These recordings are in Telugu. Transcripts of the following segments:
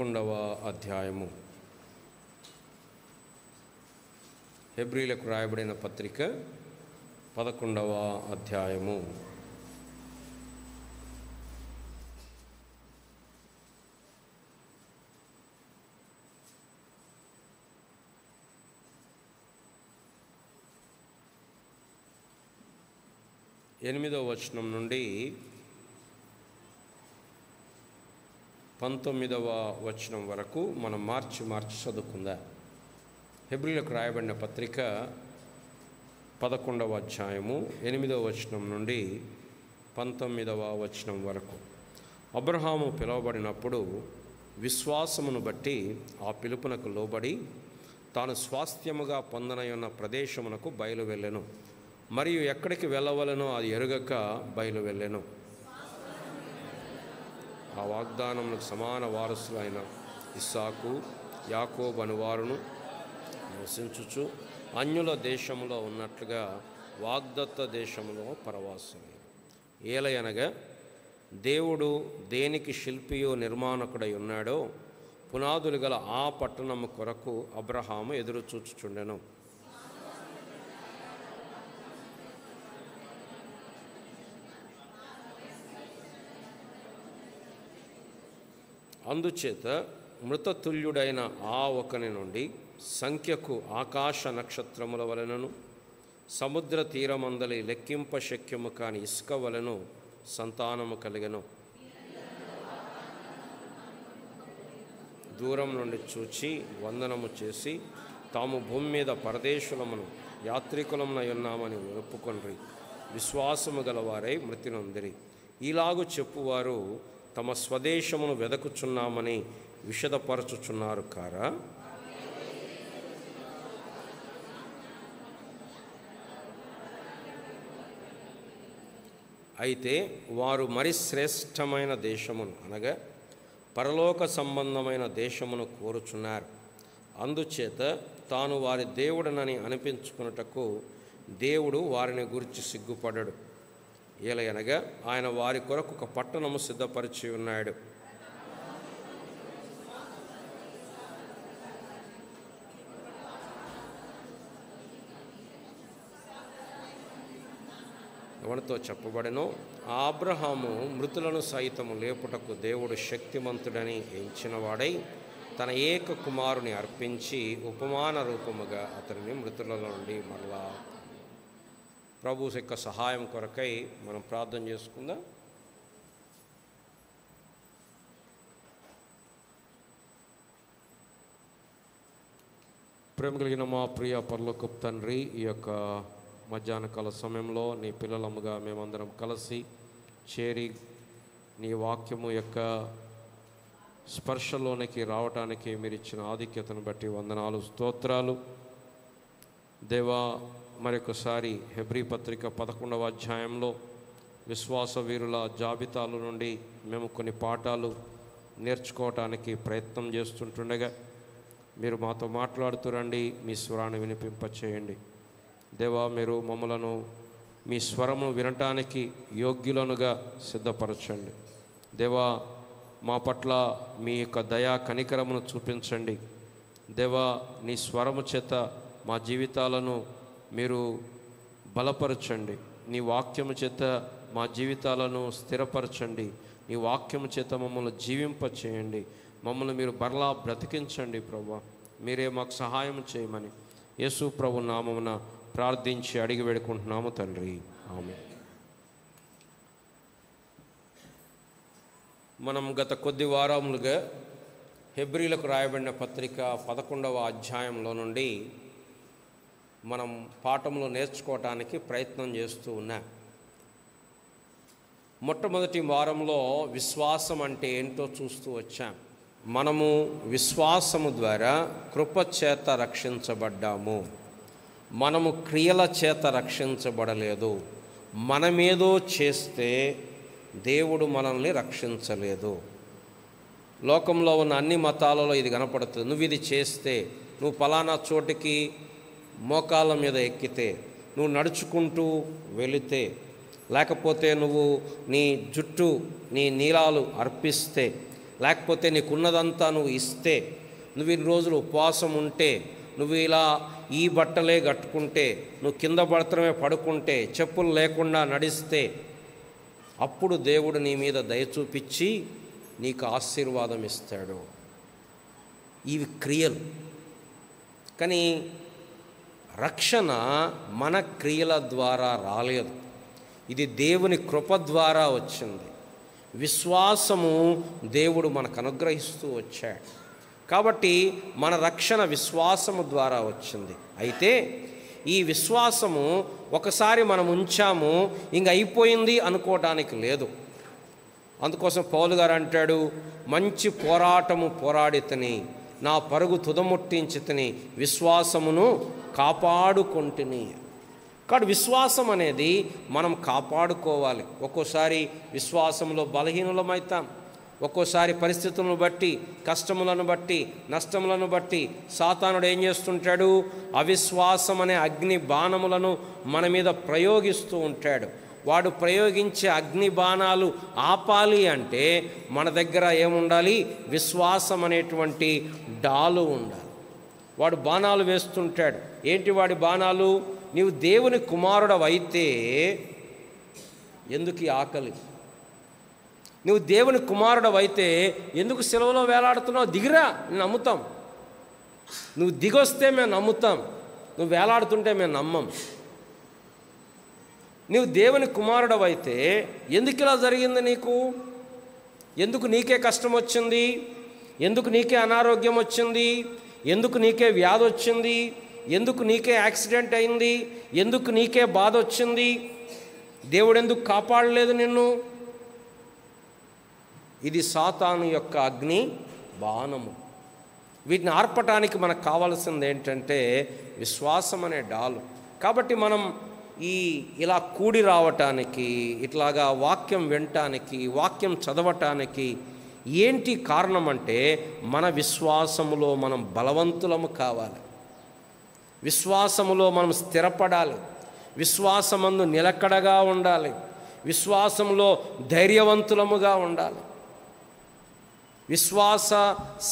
11వ అధ్యాయము. హెబ్రీలకు రాయబడిన పత్రిక 11వ అధ్యాయము. ఎనిమిదవ వచనం నుండి 19వ వచనం వరకు మనం మార్చి చదువుకుందాం. హెబ్రీలకు రాయబడిన పత్రిక 11వ అధ్యాయము 8వ వచనం నుండి 19వ వచనం వరకు. అబ్రహాము పిలువబడినప్పుడు విశ్వాసమును బట్టి ఆ పిలుపునకు లోబడి తాను స్వాస్థ్యముగా పొందనయున్న ప్రదేశమునకు బయలువెళ్ళెను. మరియు ఎక్కడికి వెళ్ళవలనో అది ఎరుగక బయలువెళ్ళెను. ఆ వాగ్దానములకు సమాన వారసులైన ఇస్సాకు, యాకోబు అనువారును నివసించుచు అన్యుల దేశములో ఉన్నట్లుగా వాగ్దత్త దేశములో పరవాసులైన. ఏలయనగా దేవుడు దేనికి శిల్పియో నిర్మాణకుడై ఉన్నాడో పునాదులు గల ఆ పట్టణము కొరకు అబ్రహాము ఎదురుచూచుచుండెను. అందుచేత మృతతుల్యుడైన ఆ ఒకని నుండి సంఖ్యకు ఆకాశ నక్షత్రముల వలనను సముద్ర తీరమందలి లెక్కింప శక్యము కాని ఇసుక వలెను సంతానము కలిగెను. దూరం నుండి చూచి వందనము చేసి తాము భూమి మీద పరదేశులమును యాత్రికులమునై ఉన్నామని ఒప్పుకొనిరి. విశ్వాసము గలవారై మృతి నొందిరి. ఇలాగు చెప్పువారు తమ స్వదేశమును వెదకుచున్నామని విషదపరచుచున్నారు కారా? అయితే వారు మరి శ్రేష్టమైన దేశమును అనగా పరలోక సంబంధమైన దేశమును కోరుచున్నారు. అందుచేత తాను వారి దేవుడనని అనిపించుకున్నటకు దేవుడు వారిని గురించి సిగ్గుపడడు. ఏలయనగా ఆయన వారి కొరకు ఒక పట్టణము సిద్ధపరిచి ఉన్నాడు. ఎవరితో చెప్పబడెనో అబ్రహాము మృతులను సైతము లేపుటకు దేవుడు శక్తిమంతుడని ఎంచినవాడై తన ఏక కుమారుని అర్పించి ఉపమాన రూపముగా అతనిని మృతుల నుండి మరలా. ప్రభు యొక్క సహాయం కొరకై మనం ప్రార్థన చేసుకుందాం. ప్రేమ కలిగిన మా ప్రియ పరలోకపు తండ్రి, ఈ యొక్క మధ్యాహ్న కాల సమయంలో నీ పిల్లలముగా మేమందరం కలిసి చేరి నీ వాక్యము యొక్క స్పర్శలోనికి రావటానికి మీరు ఇచ్చిన ఆధిక్యతను బట్టి వందనాలు, స్తోత్రాలు. దేవా, మరొకసారి హెబ్రీ పత్రిక 11వ అధ్యాయంలో విశ్వాస వీరుల జాబితాల నుండి మేము కొన్ని పాఠాలు నేర్చుకోవటానికి ప్రయత్నం చేస్తుంటుండగా మీరు మాతో మాట్లాడుతూ రండి, మీ స్వరాన్ని వినిపింపచేయండి. దేవా, మీరు మమ్మలను మీ స్వరమును వినటానికి యోగ్యులనుగా సిద్ధపరచండి. దేవా, మా పట్ల మీ యొక్క దయా కనికరమును చూపించండి. దేవా, నీ స్వరము చేత మా జీవితాలను మీరు బలపరచండి. నీ వాక్యము చేత మా జీవితాలను స్థిరపరచండి. నీ వాక్యము చేత మమ్మల్ని జీవింపచేయండి. మమ్మల్ని మీరు బరలా బ్రతికించండి. ప్రభువా, మీరే మాకు సహాయం చేయమని యేసు ప్రభు నామమున ప్రార్థించి అడిగి వేడుకుంటున్నాము తండ్రి, ఆమేన్. మనం గత కొద్ది వారములుగా హెబ్రీలకు రాయబడిన పత్రిక 11వ అధ్యాయంలో నుండి మనం పాఠంలో నేర్చుకోవటానికి ప్రయత్నం చేస్తూ ఉన్నాం. మొట్టమొదటి వారంలో విశ్వాసం అంటే ఏంటో చూస్తూ వచ్చాం. మనము విశ్వాసము ద్వారా కృపచేత రక్షించబడ్డాము. మనము క్రియల చేత రక్షించబడలేదు. మనమేదో చేస్తే దేవుడు మనల్ని రక్షించలేదు. లోకంలో ఉన్న అన్ని మతాలలో ఇది కనపడుతుంది. నువ్వు ఇది చేస్తే, నువ్వు పలానా చోటికి మోకాళ్ళ మీద ఎక్కితే, నువ్వు నడుచుకుంటూ వెళితే, లేకపోతే నువ్వు నీ జుట్టు నీ నీలాలు అర్పిస్తే, లేకపోతే నీకున్నదంతా నువ్వు ఇస్తే, నువ్వు ఇన్ని రోజులు ఉపవాసం ఉంటే, నువ్వు ఇలా ఈ బట్టలే కట్టుకుంటే, నువ్వు కింద పడతమే పడుకుంటే, చెప్పులు లేకుండా నడిస్తే, అప్పుడు దేవుడు నీ మీద దయ చూపించి నీకు ఆశీర్వాదం ఇస్తాడు. ఇవి క్రియలు. కానీ రక్షణ మన క్రియల ద్వారా రాలేదు, ఇది దేవుని కృప ద్వారా వచ్చింది. విశ్వాసము దేవుడు మనకు అనుగ్రహిస్తూ వచ్చాడు. కాబట్టి మన రక్షణ విశ్వాసము ద్వారా వచ్చింది. అయితే ఈ విశ్వాసము ఒకసారి మనం ఉంచాము, ఇంక అయిపోయింది అనుకోవడానికి లేదు. అందుకోసం పౌలు గారు అంటాడు, మంచి పోరాటము పోరాడితని, నా పరుగు తుదముట్టించితని, విశ్వాసమును కాపాడుకొంటిని. కాబట్టి విశ్వాసం అనేది మనం కాపాడుకోవాలి. ఒక్కోసారి విశ్వాసంలో బలహీనులమవుతాం, ఒక్కోసారి పరిస్థితులను బట్టి, కష్టములను బట్టి, నష్టములను బట్టి సాతానుడు ఏం చేస్తుంటాడు, అవిశ్వాసం అనే అగ్ని బాణములను మన మీద ప్రయోగిస్తూ ఉంటాడు. వాడు ప్రయోగించే అగ్ని బాణాలు ఆపాలి అంటే మన దగ్గర ఏముండాలి, విశ్వాసం అనేటువంటి డాలు ఉండాలి. వాడు బాణాలు వేస్తుంటాడు. ఏంటి వాడి బాణాలు? నీవు దేవుని కుమారుడవైతే ఎందుకు ఆకలి, నువ్వు దేవుని కుమారుడవైతే ఎందుకు సిలువలో వేలాడుతున్నావు, దిగిరా, నేను నమ్ముతాం. నువ్వు దిగొస్తే మేము నమ్ముతాం, నువ్వు వేలాడుతుంటే మేము నమ్మం. నువ్వు దేవుని కుమారుడవైతే ఎందుకు ఇలా జరిగింది నీకు, ఎందుకు నీకే కష్టం వచ్చింది, ఎందుకు నీకే అనారోగ్యం వచ్చింది, ఎందుకు నీకే వ్యాధి వచ్చింది, ఎందుకు నీకే యాక్సిడెంట్ అయింది, ఎందుకు నీకే బాధ వచ్చింది, దేవుడు ఎందుకు కాపాడలేదు నిన్ను? ఇది సాతాను యొక్క అగ్ని బాణము. వీటిని ఆర్పటానికి మనకు కావాల్సింది ఏంటంటే విశ్వాసం అనే డాలు. కాబట్టి మనం ఇలా కూడి రావటానికి, ఇట్లాగా వాక్యం వినటానికి, వాక్యం చదవటానికి ఏంటి కారణం అంటే మన విశ్వాసములో మనం బలవంతులము కావాలి, విశ్వాసములో మనం స్థిరపడాలి, విశ్వాసమందు నిలకడగా ఉండాలి, విశ్వాసంలో ధైర్యవంతులముగా ఉండాలి. విశ్వాస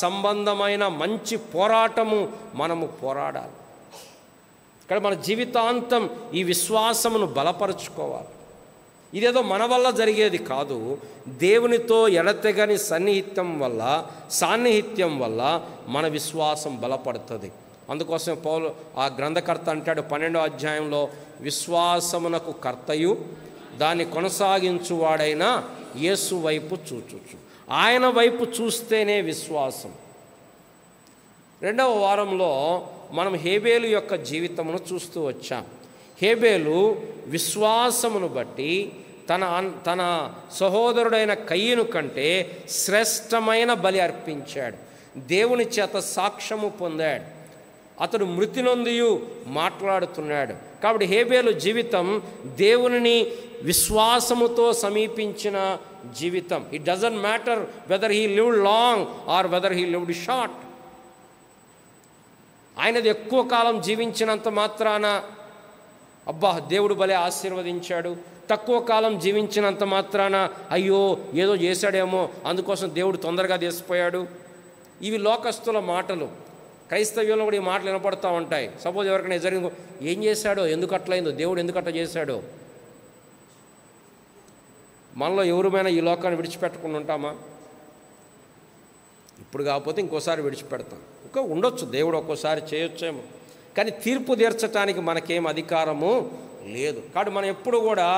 సంబంధమైన మంచి పోరాటము మనము పోరాడాలి. ఇక్కడ మన జీవితాంతం ఈ విశ్వాసమును బలపరుచుకోవాలి. ఇదేదో మన వల్ల జరిగేది కాదు, దేవునితో ఎడతెగని సాన్నిహిత్యం వల్ల మన విశ్వాసం బలపడుతుంది. అందుకోసం పౌలు ఆ గ్రంథకర్త అంటాడు 12వ అధ్యాయంలో, విశ్వాసమునకు కర్తయు దాన్ని కొనసాగించువాడైన యేసు వైపు చూచుచు. ఆయన వైపు చూస్తేనే విశ్వాసం. 2వ వారంలో మనం హేబేలు యొక్క జీవితమును చూస్తూ వచ్చాం. హేబేలు విశ్వాసమును బట్టి తన సహోదరుడైన కయ్యను కంటే శ్రేష్టమైన బలి అర్పించాడు, దేవుని చేత సాక్ష్యము పొందాడు, అతడు మృతి నొందియు మాట్లాడుతున్నాడు. కాబట్టి హేబేలు జీవితం దేవునిని విశ్వాసముతో సమీపించిన జీవితం. It doesn't matter whether he lived long or whether he lived short. ఆయనది ఎక్కువ కాలం జీవించినంత మాత్రాన అబ్బా దేవుడు భలే ఆశీర్వదించాడు, తక్కువ కాలం జీవించినంత మాత్రాన అయ్యో ఏదో చేశాడేమో అందుకోసం దేవుడు తొందరగా తీసిపోయాడు. ఇవి లోకస్తుల మాటలు. క్రైస్తవ్యంలో కూడా ఈ మాటలు వినపడుతూ ఉంటాయి. సపోజ్ ఎవరికైనా జరిగిందో, ఏం చేశాడో, ఎందుకు అట్లయిందో, దేవుడు ఎందుకు అట్లా చేశాడో. మనలో ఎవరుమైనా ఈ లోకాన్ని విడిచిపెట్టకుండా ఉంటామా? ఇప్పుడు కాకపోతే ఇంకోసారి విడిచిపెడతాం. ఇంకా ఉండొచ్చు, దేవుడు ఒక్కోసారి చేయొచ్చేమో, కానీ తీర్పు తీర్చడానికి మనకేం అధికారము లేదు. కాబట్టి మనం ఎప్పుడు కూడా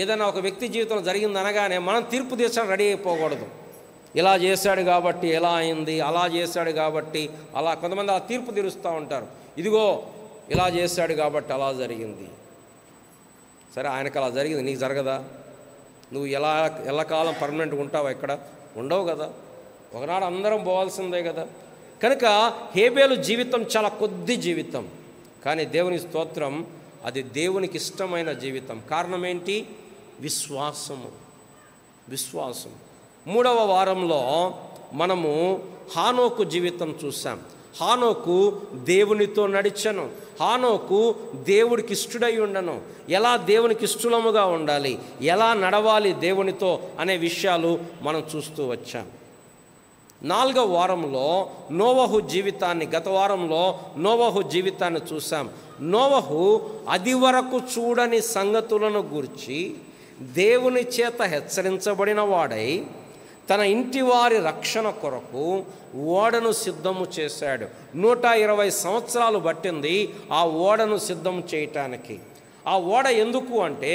ఏదైనా ఒక వ్యక్తి జీవితంలో జరిగింది అనగానే మనం తీర్పు తీర్చడానికి రెడీ అయిపోకూడదు. ఇలా చేశాడు కాబట్టి ఎలా అయింది, అలా చేశాడు కాబట్టి అలా. కొంతమంది ఆ తీర్పు తీరుస్తూ ఉంటారు, ఇదిగో ఇలా చేశాడు కాబట్టి అలా జరిగింది. సరే, ఆయనకు అలా జరిగింది, నీకు జరగదా? నువ్వు ఎల్లకాలం పర్మనెంట్గా ఉంటావా? ఇక్కడ ఉండవు కదా, ఒకనాడు అందరం పోవాల్సిందే కదా. కనుక హేబేలు జీవితం చాలా కొద్ది జీవితం, కానీ దేవుని స్తోత్రం, అది దేవునికి ఇష్టమైన జీవితం. కారణం ఏంటి? విశ్వాసము. 3వ వారంలో మనము హానోకు జీవితం చూసాం. హానోకు దేవునితో నడిచెను, హానోకు దేవుడికి ఇష్టడై ఉండను, ఎలా దేవునికి ఇష్టముగా ఉండాలి, ఎలా నడవాలి దేవునితో అనే విషయాలు మనం చూస్తూ వచ్చాం. 4వ వారంలో నోవహు జీవితాన్ని, గత వారంలో నోవహు జీవితాన్ని చూసాం. నోవహు అది వరకు చూడని సంగతులను గూర్చి దేవుని చేత హెచ్చరించబడిన వాడై తన ఇంటి వారి రక్షణ కొరకు ఓడను సిద్ధము చేశాడు. 120 సంవత్సరాలు పట్టింది ఆ ఓడను సిద్ధం చేయటానికి. ఆ ఓడ ఎందుకు అంటే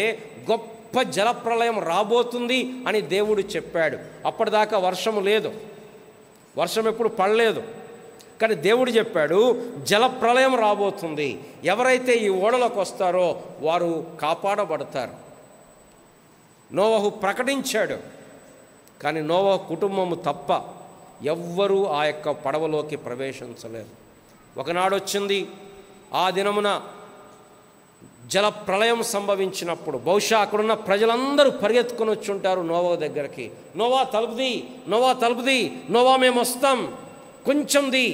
గొప్ప జలప్రళయం రాబోతుంది అని దేవుడు చెప్పాడు. అప్పటిదాకా వర్షము లేదు, వర్షం ఎప్పుడు పడలేదు. కానీ దేవుడు చెప్పాడు జలప్రళయం రాబోతుంది, ఎవరైతే ఈ ఓడలోకి వస్తారో వారు కాపాడబడతారు. నోవహు ప్రకటించాడు. కానీ నోవహు కుటుంబము తప్ప ఎవ్వరూ ఆ యొక్క పడవలోకి ప్రవేశించలేదు. ఒకనాడు వచ్చింది, ఆ దినమున జల ప్రళయం సంభవించినప్పుడు బహుశా అక్కడున్న ప్రజలందరూ పరిగెత్తుకొని వచ్చి ఉంటారు నోవా దగ్గరికి. నోవా తలుపుది, నోవా తలుపుది, నోవా మేము వస్తాం, కొంచెంది.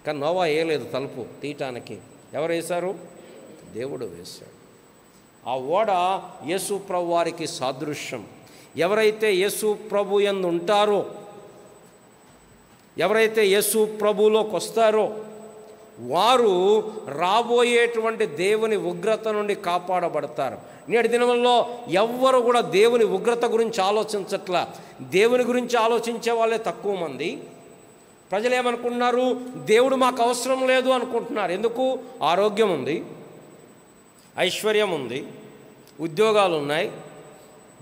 కానీ నోవా వేయలేదు తలుపు తీయటానికి. ఎవరు వేశారు? దేవుడు వేశాడు. ఆ ఓడ యేసు ప్రభు వారికి సాదృశ్యం. ఎవరైతే యేసు ప్రభు యందు ఉంటారో, ఎవరైతే యేసు ప్రభులోకి వస్తారో వారు రాబోయేటువంటి దేవుని ఉగ్రత నుండి కాపాడబడతారు. నేటి దినంలో ఎవ్వరు కూడా దేవుని ఉగ్రత గురించి ఆలోచించట్లా. దేవుని గురించి ఆలోచించే వాళ్ళే తక్కువ మంది. ప్రజలు ఏమనుకుంటున్నారు? దేవుడు మాకు అవసరం లేదు అనుకుంటున్నారు. ఎందుకు? ఆరోగ్యం ఉంది, ఐశ్వర్యం ఉంది, ఉద్యోగాలు ఉన్నాయి,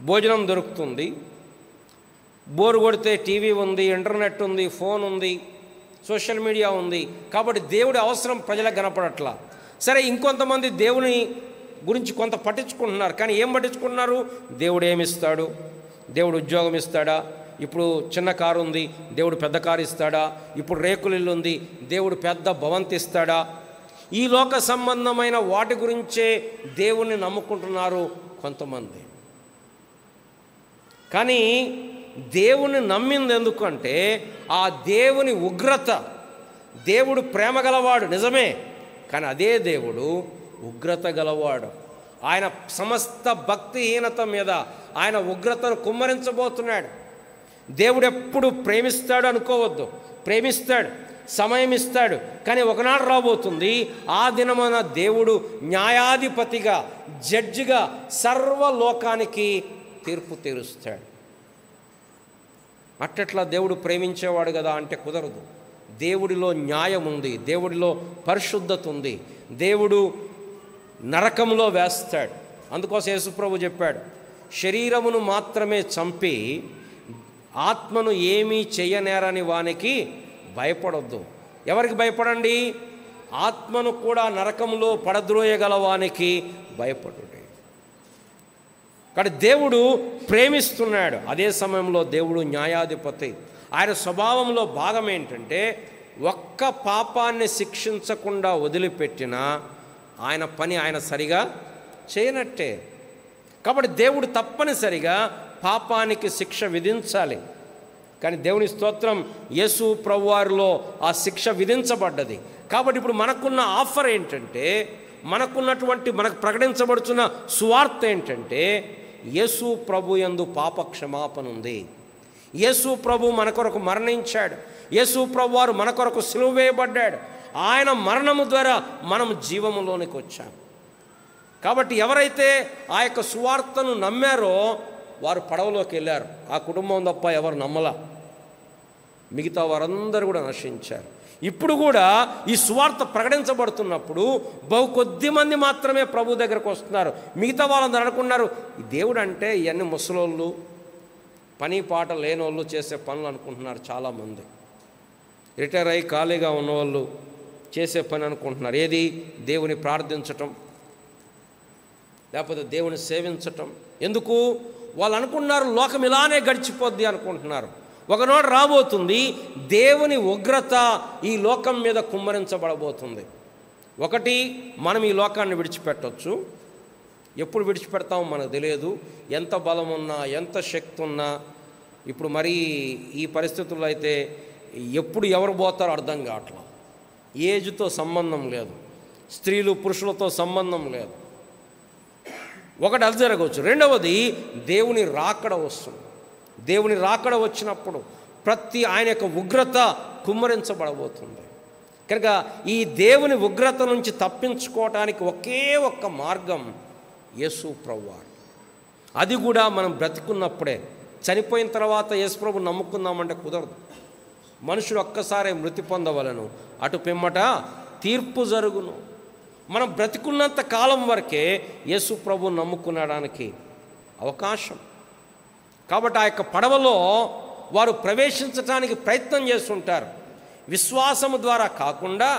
భోజనం దొరుకుతుంది, బోరు కొడితే టీవీ ఉంది, ఇంటర్నెట్ ఉంది, ఫోన్ ఉంది, సోషల్ మీడియా ఉంది. కాబట్టి దేవుడి అవసరం ప్రజలకు కనపడట్లా. సరే, ఇంకొంతమంది దేవుని గురించి కొంత పట్టించుకుంటున్నారు. కానీ ఏం పట్టించుకుంటున్నారు? దేవుడు ఏమిస్తాడు? దేవుడు ఉద్యోగం ఇస్తాడా? ఇప్పుడు చిన్న కారు ఉంది, దేవుడు పెద్ద కారు ఇస్తాడా? ఇప్పుడు రేకుల ఇల్లు ఉంది, దేవుడు పెద్ద భవంతి ఇస్తాడా? ఈ లోక సంబంధమైన వాటి గురించే దేవుణ్ణి నమ్ముకుంటున్నారు కొంతమంది. కానీ దేవుని నమ్మింది ఎందుకంటే ఆ దేవుని ఉగ్రత, దేవుడు ప్రేమ గలవాడు నిజమే, కానీ అదే దేవుడు ఉగ్రత గలవాడు. ఆయన సమస్త భక్తిహీనత మీద ఆయన ఉగ్రతను కుమ్మరించబోతున్నాడు. దేవుడు ఎప్పుడు ప్రేమిస్తాడు అనుకోవద్దు, ప్రేమిస్తాడు, సమయం ఇస్తాడు. కానీ ఒకనాడు రాబోతుంది, ఆ దినమున దేవుడు న్యాయాధిపతిగా, జడ్జిగా సర్వలోకానికి తీర్పు తీరుస్తాడు. అట్టట్లా దేవుడు ప్రేమించేవాడు కదా అంటే కుదరదు. దేవుడిలో న్యాయం ఉంది, దేవుడిలో పరిశుద్ధత ఉంది. దేవుడు నరకంలో వేస్తాడు. అందుకోసం యేసుప్రభు చెప్పాడు, శరీరమును మాత్రమే చంపి ఆత్మను ఏమీ చెయ్యనేరని వానికి భయపడొద్దు. ఎవరికి భయపడండి? ఆత్మను కూడా నరకంలో పడద్రోయగలవానికి భయపడు. కానీ దేవుడు ప్రేమిస్తున్నాడు. అదే సమయంలో దేవుడు న్యాయాధిపతి. ఆయన స్వభావంలో భాగం ఏంటంటే ఒక్క పాపాన్ని శిక్షించకుండా వదిలిపెట్టినా ఆయన పని ఆయన సరిగా చేయనట్టే. కాబట్టి దేవుడు తప్పనిసరిగా పాపానికి శిక్ష విధించాలి. కానీ దేవుని స్తోత్రం, యేసు ప్రభువారిలో ఆ శిక్ష విధించబడ్డది. కాబట్టి ఇప్పుడు మనకున్న ఆఫర్ ఏంటంటే, మనకు ప్రకటించబడుతున్న సువార్త ఏంటంటే, యేసు ప్రభు యందు పాప క్షమాపణ ఉంది. యేసు ప్రభు మన కొరకు మరణించాడు. యేసు ప్రభు వారు మన కొరకు సిలువ వేయబడ్డాడు. ఆయన మరణము ద్వారా మనం జీవములోనికి వచ్చాం. కాబట్టి ఎవరైతే ఆ యొక్క సువార్తను నమ్మారో వారు పడవలోకి వెళ్ళారు. ఆ కుటుంబం తప్ప ఎవరు నమ్మలా, మిగతా వారందరూ కూడా నశించారు. ఇప్పుడు కూడా ఈ సువార్త ప్రకటించబడుతున్నప్పుడు బహు కొద్ది మంది మాత్రమే ప్రభు దగ్గరకు వస్తున్నారు. మిగతా వాళ్ళందరూ అనుకున్నారు, ఈ దేవుడు అంటే ఇవన్నీ ముసలోళ్ళు, పని పాట లేనోళ్ళు చేసే పనులు అనుకుంటున్నారు. చాలామంది రిటైర్ అయ్యి ఖాళీగా ఉన్నవాళ్ళు చేసే పని అనుకుంటున్నారు. ఏది? దేవుని ప్రార్థించటం, లేకపోతే దేవుని సేవించటం. ఎందుకు? వాళ్ళు అనుకుంటున్నారు లోకం ఇలానే గడిచిపోద్ది అనుకుంటున్నారు. ఒకనాడు రాబోతుంది, దేవుని ఉగ్రత ఈ లోకం మీద కుమ్మరించబడబోతుంది. ఒకటి, మనం ఈ లోకాన్ని విడిచిపెట్టవచ్చు. ఎప్పుడు విడిచిపెడతామో మనకు తెలియదు. ఎంత బలం ఉన్నా, ఎంత శక్తి ఉన్నా. ఇప్పుడు మరీ ఈ పరిస్థితుల్లో అయితే ఎప్పుడు ఎవరు పోతారో అర్థం కావట్లా. ఏజ్తో సంబంధం లేదు, స్త్రీలు పురుషులతో సంబంధం లేదు. ఒకటి అది జరగవచ్చు. రెండవది, దేవుని రాకడ వస్తుంది. దేవుని రాకడ వచ్చినప్పుడు ఆయన యొక్క ఉగ్రత కుమ్మరించబడబోతుంది. కనుక ఈ దేవుని ఉగ్రత నుంచి తప్పించుకోవటానికి ఒకే ఒక్క మార్గం యేసు ప్రభువారు. అది కూడా మనం బ్రతికున్నప్పుడే. చనిపోయిన తర్వాత యేసు ప్రభు నమ్ముకుందామంటే కుదరదు. మనుషుడు ఒక్కసారి మృతి పొందవలను, అటు పిమ్మట తీర్పు జరుగును. మనం బ్రతికున్నంత కాలం వరకే యేసు ప్రభు నమ్ముకునడానికి అవకాశం. కాబట్టి ఆ యొక్క పడవలో వారు ప్రవేశించడానికి ప్రయత్నం చేస్తుంటారు. విశ్వాసము ద్వారా కాకుండా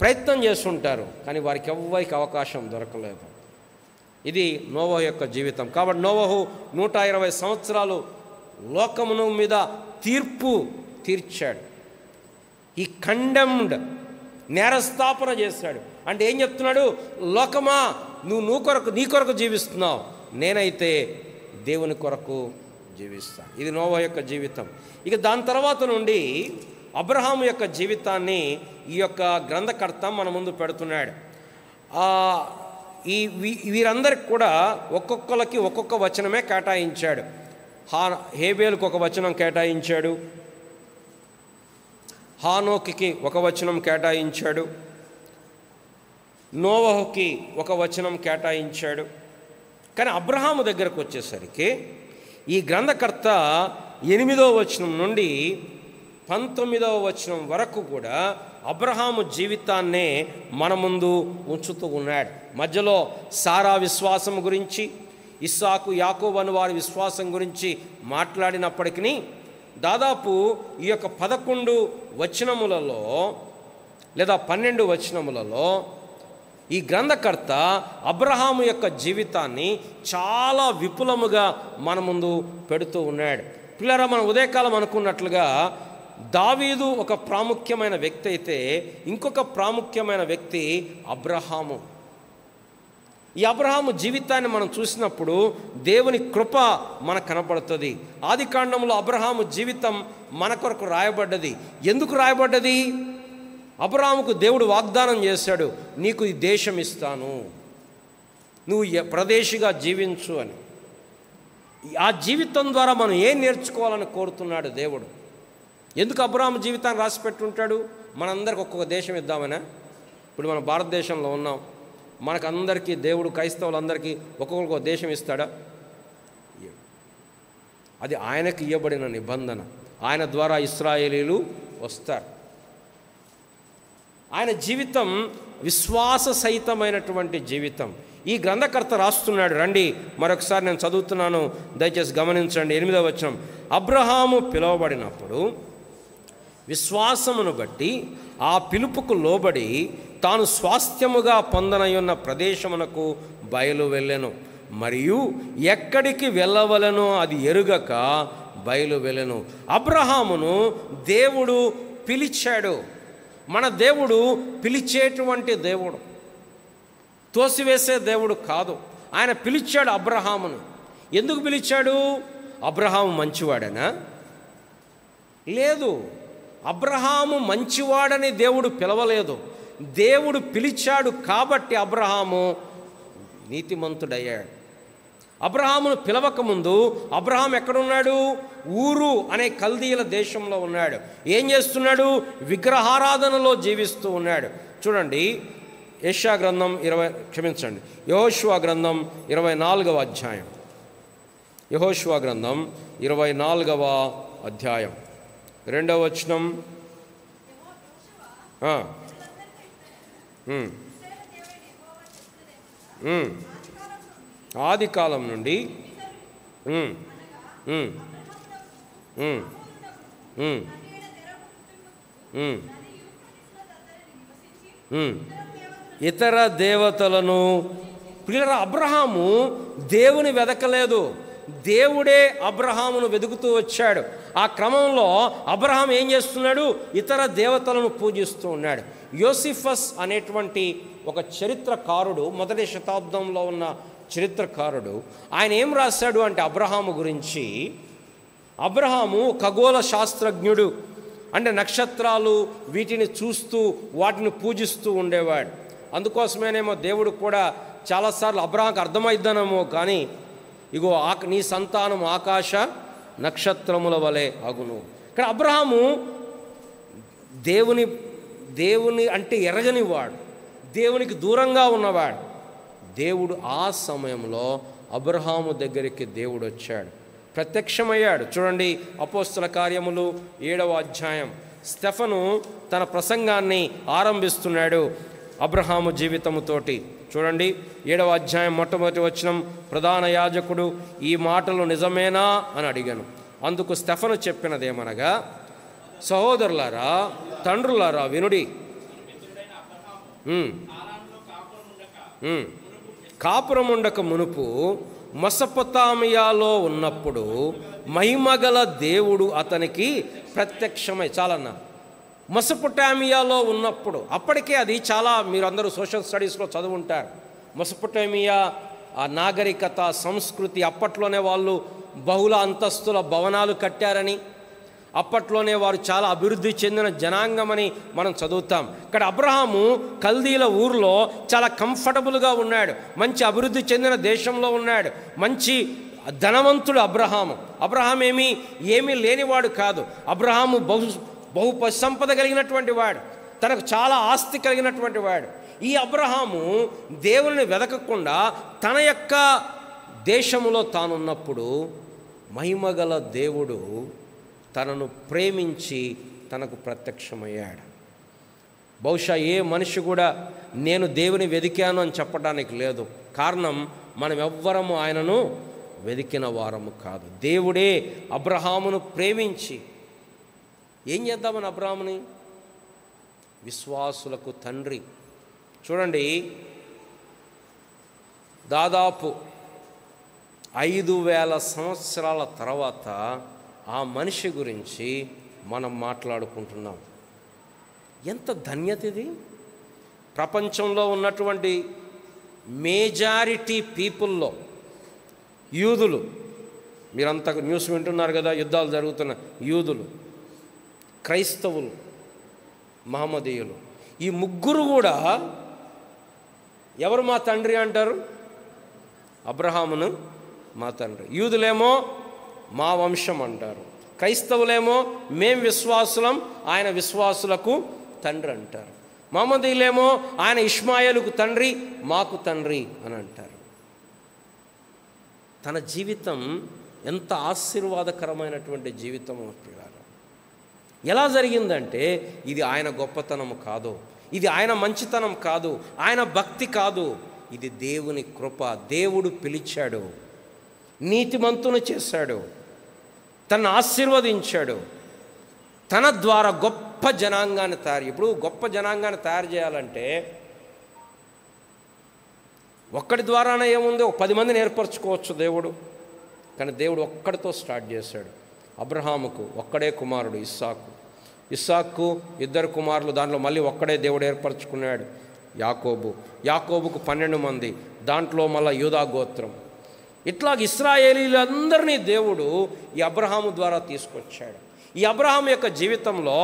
ప్రయత్నం చేస్తుంటారు, కానీ వారికి ఎవ్వరికి అవకాశం దొరకలేదు. ఇది నోవహు యొక్క జీవితం. కాబట్టి నోవహు 120 సంవత్సరాలు లోకమును మీద తీర్పు తీర్చాడు. ఈ కండెమ్డ్, నేరస్థాపన చేశాడు. అంటే ఏం చెప్తున్నాడు? లోకమా, నీ కొరకు జీవిస్తున్నావు, నేనైతే దేవుని కొరకు జీవిస్తాను. ఇది నోవహు యొక్క జీవితం. ఇక దాని తర్వాత నుండి అబ్రహాము యొక్క జీవితాన్ని ఈ యొక్క గ్రంథకర్త మన ముందు పెడుతున్నాడు. వీరందరికి కూడా ఒక్కొక్కరికి ఒక్కొక్క వచనమే కేటాయించాడు. హేబేలుకు ఒక వచనం కేటాయించాడు, హానోకి ఒక వచనం కేటాయించాడు, నోవహుకి ఒక వచనం కేటాయించాడు. కానీ అబ్రహాము దగ్గరకు వచ్చేసరికి ఈ గ్రంథకర్త 8వ వచనం నుండి 19వ వచనం వరకు కూడా అబ్రహాము జీవితాన్నే మన ముందు ఉంచుతూ ఉన్నాడు. మధ్యలో సారా విశ్వాసం గురించి, ఇస్సాకు, యాకోబు అను వారి విశ్వాసం గురించి మాట్లాడినప్పటికీ దాదాపు ఈ యొక్క 11 వచనములలో లేదా 12 వచనములలో ఈ గ్రంథకర్త అబ్రహాము యొక్క జీవితాన్ని చాలా విపులముగా మన ముందు పెడుతూ ఉన్నాడు. పిల్లరా, మనం ఉదయకాలం అనుకున్నట్లుగా దావీదు ఒక ప్రాముఖ్యమైన వ్యక్తి అయితే ఇంకొక ప్రాముఖ్యమైన వ్యక్తి అబ్రహాము. ఈ అబ్రహాము జీవితాన్ని మనం చూసినప్పుడు దేవుని కృప మనకు కనపడుతుంది. ఆదికాండంలో అబ్రహాము జీవితం మన కొరకు రాయబడ్డది. ఎందుకు రాయబడ్డది? అబ్రహాముకు దేవుడు వాగ్దానం చేశాడు, నీకు ఈ దేశం ఇస్తాను, నువ్వు ప్రదేశిగా జీవించు అని. ఆ జీవితం ద్వారా మనం ఏం నేర్చుకోవాలని కోరుతున్నాడు దేవుడు? ఎందుకు అబ్రహాము జీవితాన్ని రాసి పెట్టుంటాడు? మనందరికి ఒక్కొక్క దేశం ఇద్దామనే. ఇప్పుడు మన భారతదేశంలో ఉన్నాం, మనకందరికీ దేవుడు క్రైస్తవులందరికీ ఒక్కొక్కరికి ఒక దేశం ఇస్తాడా? అది ఆయనకు ఇవ్వబడిన నిబంధన. ఆయన ద్వారా ఇశ్రాయేలీలు వస్తారు. ఆయన జీవితం విశ్వాస సహితమైనటువంటి జీవితం. ఈ గ్రంథకర్త రాస్తున్నాడు. రండి మరొకసారి నేను చదువుతున్నాను, దయచేసి గమనించండి. 8వ వచనం, అబ్రహాము పిలువబడినప్పుడు విశ్వాసమును బట్టి ఆ పిలుపుకు లోబడి తాను స్వాస్థ్యముగా పొందనయున్న ప్రదేశమునకు బయలు వెళ్ళెను, మరియు ఎక్కడికి వెళ్ళవలనో అది ఎరుగక బయలు వెళ్ళెను. అబ్రహామును దేవుడు పిలిచాడు. మన దేవుడు పిలిచేటువంటి దేవుడు, తోసివేసే దేవుడు కాదు. ఆయన పిలిచాడు అబ్రహామును. ఎందుకు పిలిచాడు? అబ్రహాము మంచివాడనా? లేదు, అబ్రహాము మంచివాడని దేవుడు పిలవలేదు. దేవుడు పిలిచాడు కాబట్టి అబ్రహాము నీతిమంతుడయ్యాడు. అబ్రహామును పిలవకముందు అబ్రహాం ఎక్కడున్నాడు? ఊరు అనే కల్దీయుల దేశంలో ఉన్నాడు. ఏం చేస్తున్నాడు? విగ్రహారాధనలో జీవిస్తూ ఉన్నాడు. చూడండి, యెషయా గ్రంథం యెహోషువ గ్రంథం 24వ అధ్యాయం. యెహోషువ గ్రంథం 24వ అధ్యాయం 2వ వచనం. ఆది కాలం నుండి ఇతర దేవతలను. పిల్లల, అబ్రహాము దేవుని వెదకలేదు, దేవుడే అబ్రహామును వెతుకుతూ వచ్చాడు. ఆ క్రమంలో అబ్రహాం ఏం చేస్తున్నాడు? ఇతర దేవతలను పూజిస్తూ ఉన్నాడు. యోసిఫస్ అనేటువంటి ఒక చరిత్రకారుడు, 1వ శతాబ్దంలో ఉన్న చరిత్రకారుడు, ఆయన ఏం రాశాడు అంటే అబ్రహాము గురించి, అబ్రహాము ఖగోళ శాస్త్రజ్ఞుడు. అంటే నక్షత్రాలు వీటిని చూస్తూ వాటిని పూజిస్తూ ఉండేవాడు. అందుకోసమేనేమో దేవుడు కూడా చాలాసార్లు అబ్రహాంకి అర్థమైద్దనేమో కానీ, ఇగో నీ సంతానం ఆకాశ నక్షత్రముల వలె అగును. ఇక్కడ అబ్రహాము దేవుని అంటే ఎరగనివాడు, దేవునికి దూరంగా ఉన్నవాడు. దేవుడు ఆ సమయంలో అబ్రహాము దగ్గరికి దేవుడు వచ్చాడు, ప్రత్యక్షమయ్యాడు. చూడండి, అపోస్తల కార్యములు 7వ అధ్యాయం. స్టెఫను తన ప్రసంగాన్ని ఆరంభిస్తున్నాడు అబ్రహాము జీవితముతోటి. చూడండి, 7వ అధ్యాయం మొట్టమొదటి వచనం. ప్రధాన యాజకుడు ఈ మాటలు నిజమేనా అని అడిగాను. అందుకు స్టెఫను చెప్పినదేమనగా, సహోదరులారా, తండ్రులారా వినుడి. కాపురముండక మునుపు మెసొపొతామియాలో ఉన్నప్పుడు మహిమగల దేవుడు అతనికి ప్రత్యక్షమై, చాలన్నా, మెసొపొటామియాలో ఉన్నప్పుడు, అప్పటికే అది చాలా మీరందరూ సోషల్ స్టడీస్లో చదువుంటారు. మెసొపొటామియా ఆ నాగరికత, సంస్కృతి, అప్పట్లోనే వాళ్ళు బహుళ అంతస్తుల భవనాలు కట్టారని, అప్పట్లోనే వారు చాలా అభివృద్ధి చెందిన జనాంగమని మనం చదువుతాం. ఇక్కడ అబ్రహాము కల్దీల ఊరిలో చాలా కంఫర్టబుల్గా ఉన్నాడు, మంచి అభివృద్ధి చెందిన దేశంలో ఉన్నాడు, మంచి ధనవంతుడు అబ్రహాము. అబ్రహాం ఏమీ లేనివాడు కాదు. అబ్రహాము బహు సంపద కలిగినటువంటి వాడు, తనకు చాలా ఆస్తి కలిగినటువంటి వాడు. ఈ అబ్రహాము దేవుని వెదకకుండా తన యొక్క దేశములో తానున్నప్పుడు మహిమగల దేవుడు తనను ప్రేమించి తనకు ప్రత్యక్షమయ్యాడు. బహుశా ఏ మనిషి కూడా నేను దేవుని వెదికాను అని చెప్పడానికి లేదు. కారణం, మనం ఎవ్వరము ఆయనను వెదికిన వారము కాదు. దేవుడే అబ్రహామును ప్రేమించి ఏం చేద్దామని అబ్రహాముని, విశ్వాసులకు తండ్రి. చూడండి, దాదాపు 5000 సంవత్సరాల తర్వాత ఆ మనిషి గురించి మనం మాట్లాడుకుంటున్నాం. ఎంత ధన్యత ఇది! ప్రపంచంలో ఉన్నటువంటి మేజారిటీ పీపుల్లో యూదులు, మీరంతా న్యూస్ వింటున్నారు కదా, యుద్ధాలు జరుగుతున్న యూదులు, క్రైస్తవులు, మహమ్మదీయులు, ఈ ముగ్గురు కూడా ఎవరు మా తండ్రి అంటారు? అబ్రహామును మా తండ్రి. యూదులేమో మా వంశం అంటారు, క్రైస్తవులేమో మేం విశ్వాసులం, ఆయన విశ్వాసులకు తండ్రి అంటారు. మహమ్మదీయులేమో ఆయన ఇష్మాయేలుకు తండ్రి, మాకు తండ్రి అని అంటారు. తన జీవితం ఎంత ఆశీర్వాదకరమైనటువంటి జీవితం పిల్లలు. ఎలా జరిగిందంటే, ఇది ఆయన గొప్పతనం కాదు, ఇది ఆయన మంచితనం కాదు, ఆయన భక్తి కాదు, ఇది దేవుని కృప. దేవుడు పిలిచాడు, నీతిమంతుని చేశాడు, తనను ఆశీర్వదించాడు, తన ద్వారా గొప్ప జనాంగాన్ని ఇప్పుడు గొప్ప జనాంగాన్ని తయారు చేయాలంటే ఒక్కడి ద్వారానే ఏముంది, 10 మందిని ఏర్పరచుకోవచ్చు దేవుడు. కానీ దేవుడు ఒక్కడితో స్టార్ట్ చేశాడు. అబ్రహాముకు ఒక్కడే కుమారుడు ఇస్సాకు 2 కుమారులు, దాంట్లో మళ్ళీ ఒక్కడే దేవుడు ఏర్పరచుకున్నాడు యాకోబుకు 12 మంది, దాంట్లో మళ్ళీ యూదా గోత్రం. ఇట్లా ఇశ్రాయేలీలందరినీ దేవుడు ఈ అబ్రహాము ద్వారా తీసుకొచ్చాడు. ఈ అబ్రహాము యొక్క జీవితంలో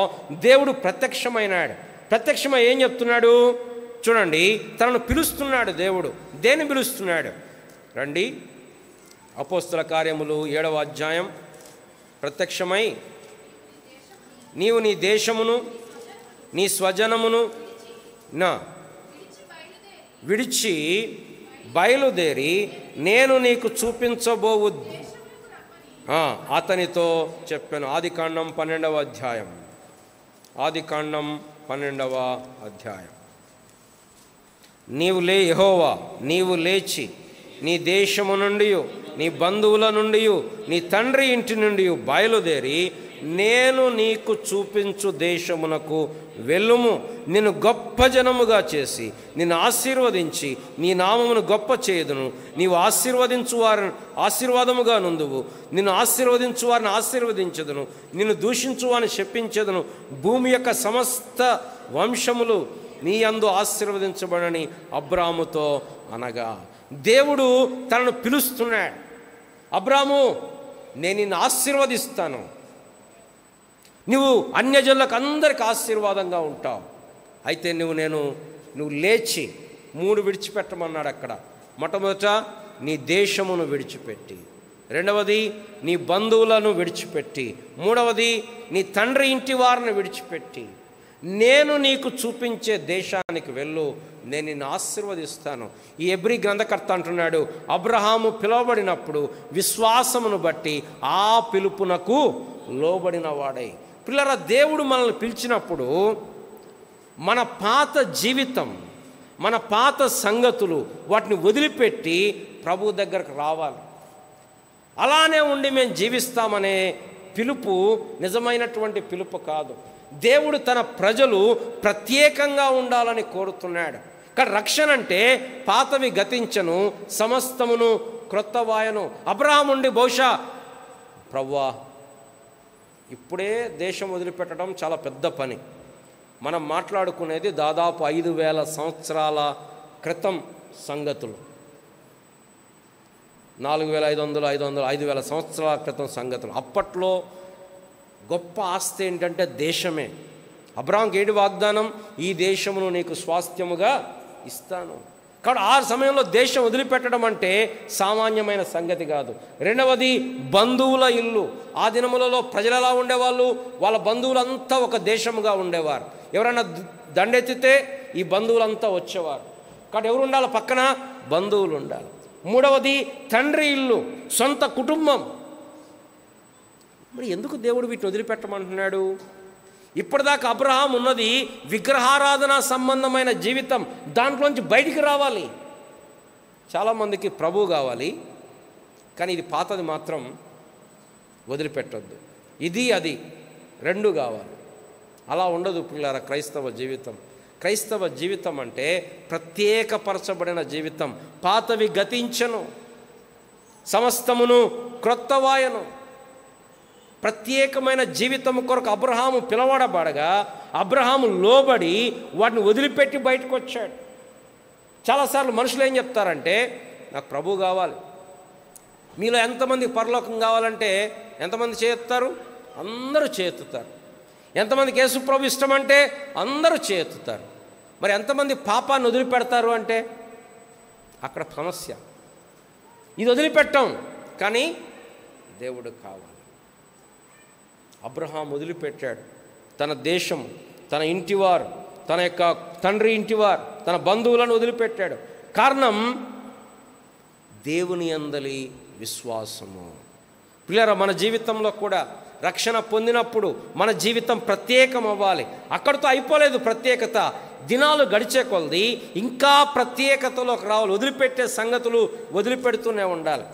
దేవుడు ప్రత్యక్షమై ఏం చెప్తున్నాడు చూడండి, తనను పిలుస్తున్నాడు దేవుడు. దేన్ని పిలుస్తున్నాడు? రండి, అపోస్తల కార్యములు 7వ అధ్యాయం. ప్రత్యక్షమై, నీవు నీ దేశమును నీ స్వజనమును విడిచి బయలుదేరి నేను నీకు చూపించబోవు అతనితో చెప్పాను. ఆదికాండం 12వ అధ్యాయం. ఆదికాండం 12వ అధ్యాయం. యెహోవా నీవు లేచి నీ దేశము నుండి, నీ బంధువుల నుండి, నీ తండ్రి ఇంటి నుండి బయలుదేరి నేను నీకు చూపించు దేశమునకు వెళ్ళుము. నిన్ను గొప్ప జనముగా చేసి నిన్ను ఆశీర్వదించి నీ నామమును గొప్ప చేయుదును. నీవు ఆశీర్వదించు వారిని ఆశీర్వాదముగా నుందువు, నిన్ను ఆశీర్వదించు వారిని ఆశీర్వదించదును, నిన్ను దూషించు వారిని శపించదును. భూమి యొక్క సమస్త వంశములు నీ యందు ఆశీర్వదించబడని అబ్రాముతో అనగా, దేవుడు తనను పిలుస్తున్నాడు. అబ్రాము, నేను నిన్ను ఆశీర్వదిస్తాను, నువ్వు అన్యజనులకు అందరికి ఆశీర్వాదంగా ఉంటావు. అయితే నువ్వు లేచి 3 విడిచిపెట్టమన్నాడు అక్కడ. మొట్టమొదట నీ దేశమును విడిచిపెట్టి, రెండవది నీ బంధువులను విడిచిపెట్టి, మూడవది నీ తండ్రి ఇంటి వారిని విడిచిపెట్టి నేను నీకు చూపించే దేశానికి వెళ్ళు, నేను నిన్ను ఆశీర్వదిస్తాను. ఈ హెబ్రీ గ్రంథకర్త అంటున్నాడు, అబ్రహాము పిలువబడినప్పుడు విశ్వాసమును బట్టి ఆ పిలుపునకు లోబడిన వాడై. పిల్లరా, దేవుడు మనల్ని పిలిచినప్పుడు మన పాత జీవితం, మన పాత సంగతులు వాటిని వదిలిపెట్టి ప్రభు దగ్గరకు రావాలి. అలానే ఉండి మేము జీవిస్తామనే పిలుపు నిజమైనటువంటి పిలుపు కాదు. దేవుడు తన ప్రజలు ప్రత్యేకంగా ఉండాలని కోరుతున్నాడు. కానీ రక్షణ అంటే పాతవి గతించను, సమస్తమును క్రొత్తవాయను. అబ్రహాము ఉండి బహుశా ప్రభువా ఇప్పుడే దేశం వదిలిపెట్టడం చాలా పెద్ద పని. మనం మాట్లాడుకునేది దాదాపు 5,000 సంవత్సరాల క్రితం సంగతులు, 4,500 5,000 సంవత్సరాల క్రితం సంగతులు. అప్పట్లో గొప్ప ఆస్తి ఏంటంటే దేశమే. అబ్రహాంకి ఏడు వాగ్దానం, ఈ దేశమును నీకు స్వాస్థ్యముగా ఇస్తాను. కాబట్టి ఆ సమయంలో దేశం వదిలిపెట్టడం అంటే సామాన్యమైన సంగతి కాదు. రెండవది బంధువుల ఇల్లు. ఆ దినములలో ప్రజలు ఎలా ఉండేవాళ్ళు, వాళ్ళ బంధువులంతా ఒక దేశముగా ఉండేవారు. ఎవరైనా దండెత్తితే ఈ బంధువులంతా వచ్చేవారు. కాబట్టి ఎవరు ఉండాలి, పక్కన బంధువులు ఉండాలి. మూడవది తండ్రి ఇల్లు, సొంత కుటుంబం. మరి ఎందుకు దేవుడు వీటిని వదిలిపెట్టమంటున్నాడు? ఇప్పటిదాకా అబ్రహాం ఉన్నది విగ్రహారాధన సంబంధమైన జీవితం, దాంట్లోంచి బయటికి రావాలి. చాలామందికి ప్రభు కావాలి, కానీ ఇది పాతది మాత్రం వదిలిపెట్టొద్దు. ఇది అది రెండు కావాలి. అలా ఉండదు పిల్లల క్రైస్తవ జీవితం. క్రైస్తవ జీవితం అంటే ప్రత్యేకపరచబడిన జీవితం. పాతవి గతించను, సమస్తమును క్రొత్తవాయను. ప్రత్యేకమైన జీవితం కొరకు అబ్రహాము పిలవడబడగా అబ్రహాము లోబడి వాటిని వదిలిపెట్టి బయటకు వచ్చాడు. చాలాసార్లు మనుషులు ఏం చెప్తారంటే, నాకు ప్రభు కావాలి. మీలో ఎంతమంది పరలోకం కావాలంటే ఎంతమంది చేస్తారు? అందరూ చేతుతారు. ఎంతమందికి యేసు ప్రభు ఇష్టం అంటే అందరూ చేతుతారు. మరి ఎంతమంది పాపాన్ని వదిలిపెడతారు అంటే అక్కడ సమస్య. ఇది వదిలిపెట్టాం, కానీ దేవుడు కావాలి. అబ్రహాం వదిలిపెట్టాడు తన దేశం, తన ఇంటివారు, తన యొక్క తండ్రి ఇంటివారు, తన బంధువులను వదిలిపెట్టాడు. కారణం దేవుని యందలి విశ్వాసము. పిల్లరా, మన జీవితంలో కూడా రక్షణ పొందినప్పుడు మన జీవితం ప్రత్యేకం అవ్వాలి. అక్కడితో అయిపోలేదు ప్రత్యేకత. దినాలు గడిచే కొలది ఇంకా ప్రత్యేకతలోకి రావాలి. వదిలిపెట్టే సంగతులు వదిలిపెడుతూనే ఉండాలి.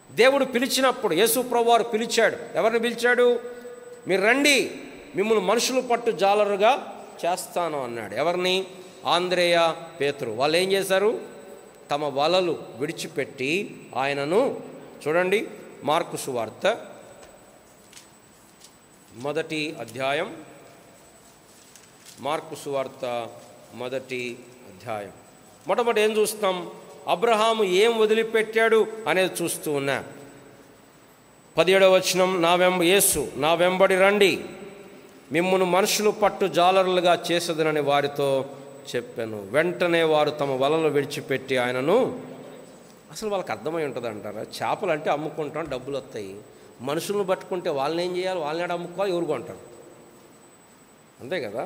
దేవుడు పిలిచినప్పుడు యేసు ప్రభువారు పిలిచాడు. ఎవరిని పిలిచాడు? మీరు రండి, మిమ్మల్ని మనుషులు పట్టు జాలరుగా చేస్తాను అన్నాడు. ఎవరిని? ఆంద్రేయ, పేతురు. వాళ్ళు ఏం చేశారు? తమ వలలు విడిచిపెట్టి ఆయనను, చూడండి మార్కు సువార్త 1వ అధ్యాయం, మార్కు సువార్త 1వ అధ్యాయం. మొట్టమొదటి ఏం చూస్తాం? అబ్రహాము ఏం వదిలిపెట్టాడు అనేది చూస్తూ ఉన్నా. 17వ వచనం, యేసు నా వెంబడి రండి, మిమ్మును మనుషులు పట్టు జాలరులుగా చేసేదనని వారితో చెప్పాను. వెంటనే వారు తమ వలలు విడిచిపెట్టి ఆయనను. అసలు వాళ్ళకి అర్థమై ఉంటుంది అంటారా? చేపలు అంటే అమ్ముకుంటాం, డబ్బులు వస్తాయి. మనుషులను పట్టుకుంటే వాళ్ళని ఏం చేయాలి? వాళ్ళని అమ్ముకోవాలి, ఎవరు కొంటారు? అంతే కదా.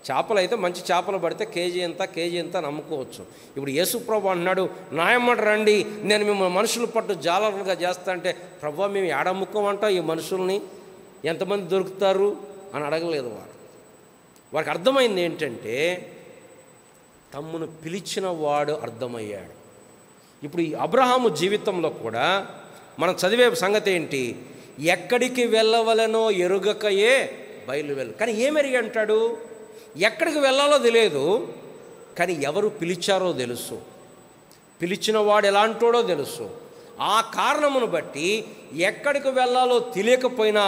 చేపలు అయితే మంచి చేపలు పడితే కేజీ ఎంత అని అమ్ముకోవచ్చు. ఇప్పుడు యేసు ప్రభు అంటున్నాడు, నాయమ్మడు రండి, నేను మిమ్మల్ని మనుషులు పట్టు జాలరులుగా చేస్తా అంటే, ప్రభు మేము ఏడమ్ముకోమంటాం ఈ మనుషుల్ని, ఎంతమంది దొరుకుతారు అని అడగలేదు వారు. వారికి అర్థమైంది ఏంటంటే తమ్మును పిలిచిన వాడు అర్థమయ్యాడు. ఇప్పుడు ఈ అబ్రహాము జీవితంలో కూడా మనం చదివే సంగతి ఏంటి? ఎక్కడికి వెళ్ళవలనో ఎరుగకయే బయలువెళ్ళు. కానీ ఏమెరిగి అంటాడు? ఎక్కడికి వెళ్ళాలో తెలియదు, కానీ ఎవరు పిలిచారో తెలుసు, పిలిచిన వాడు ఎలాంటోడో తెలుసు. ఆ కారణమును బట్టి ఎక్కడికి వెళ్ళాలో తెలియకపోయినా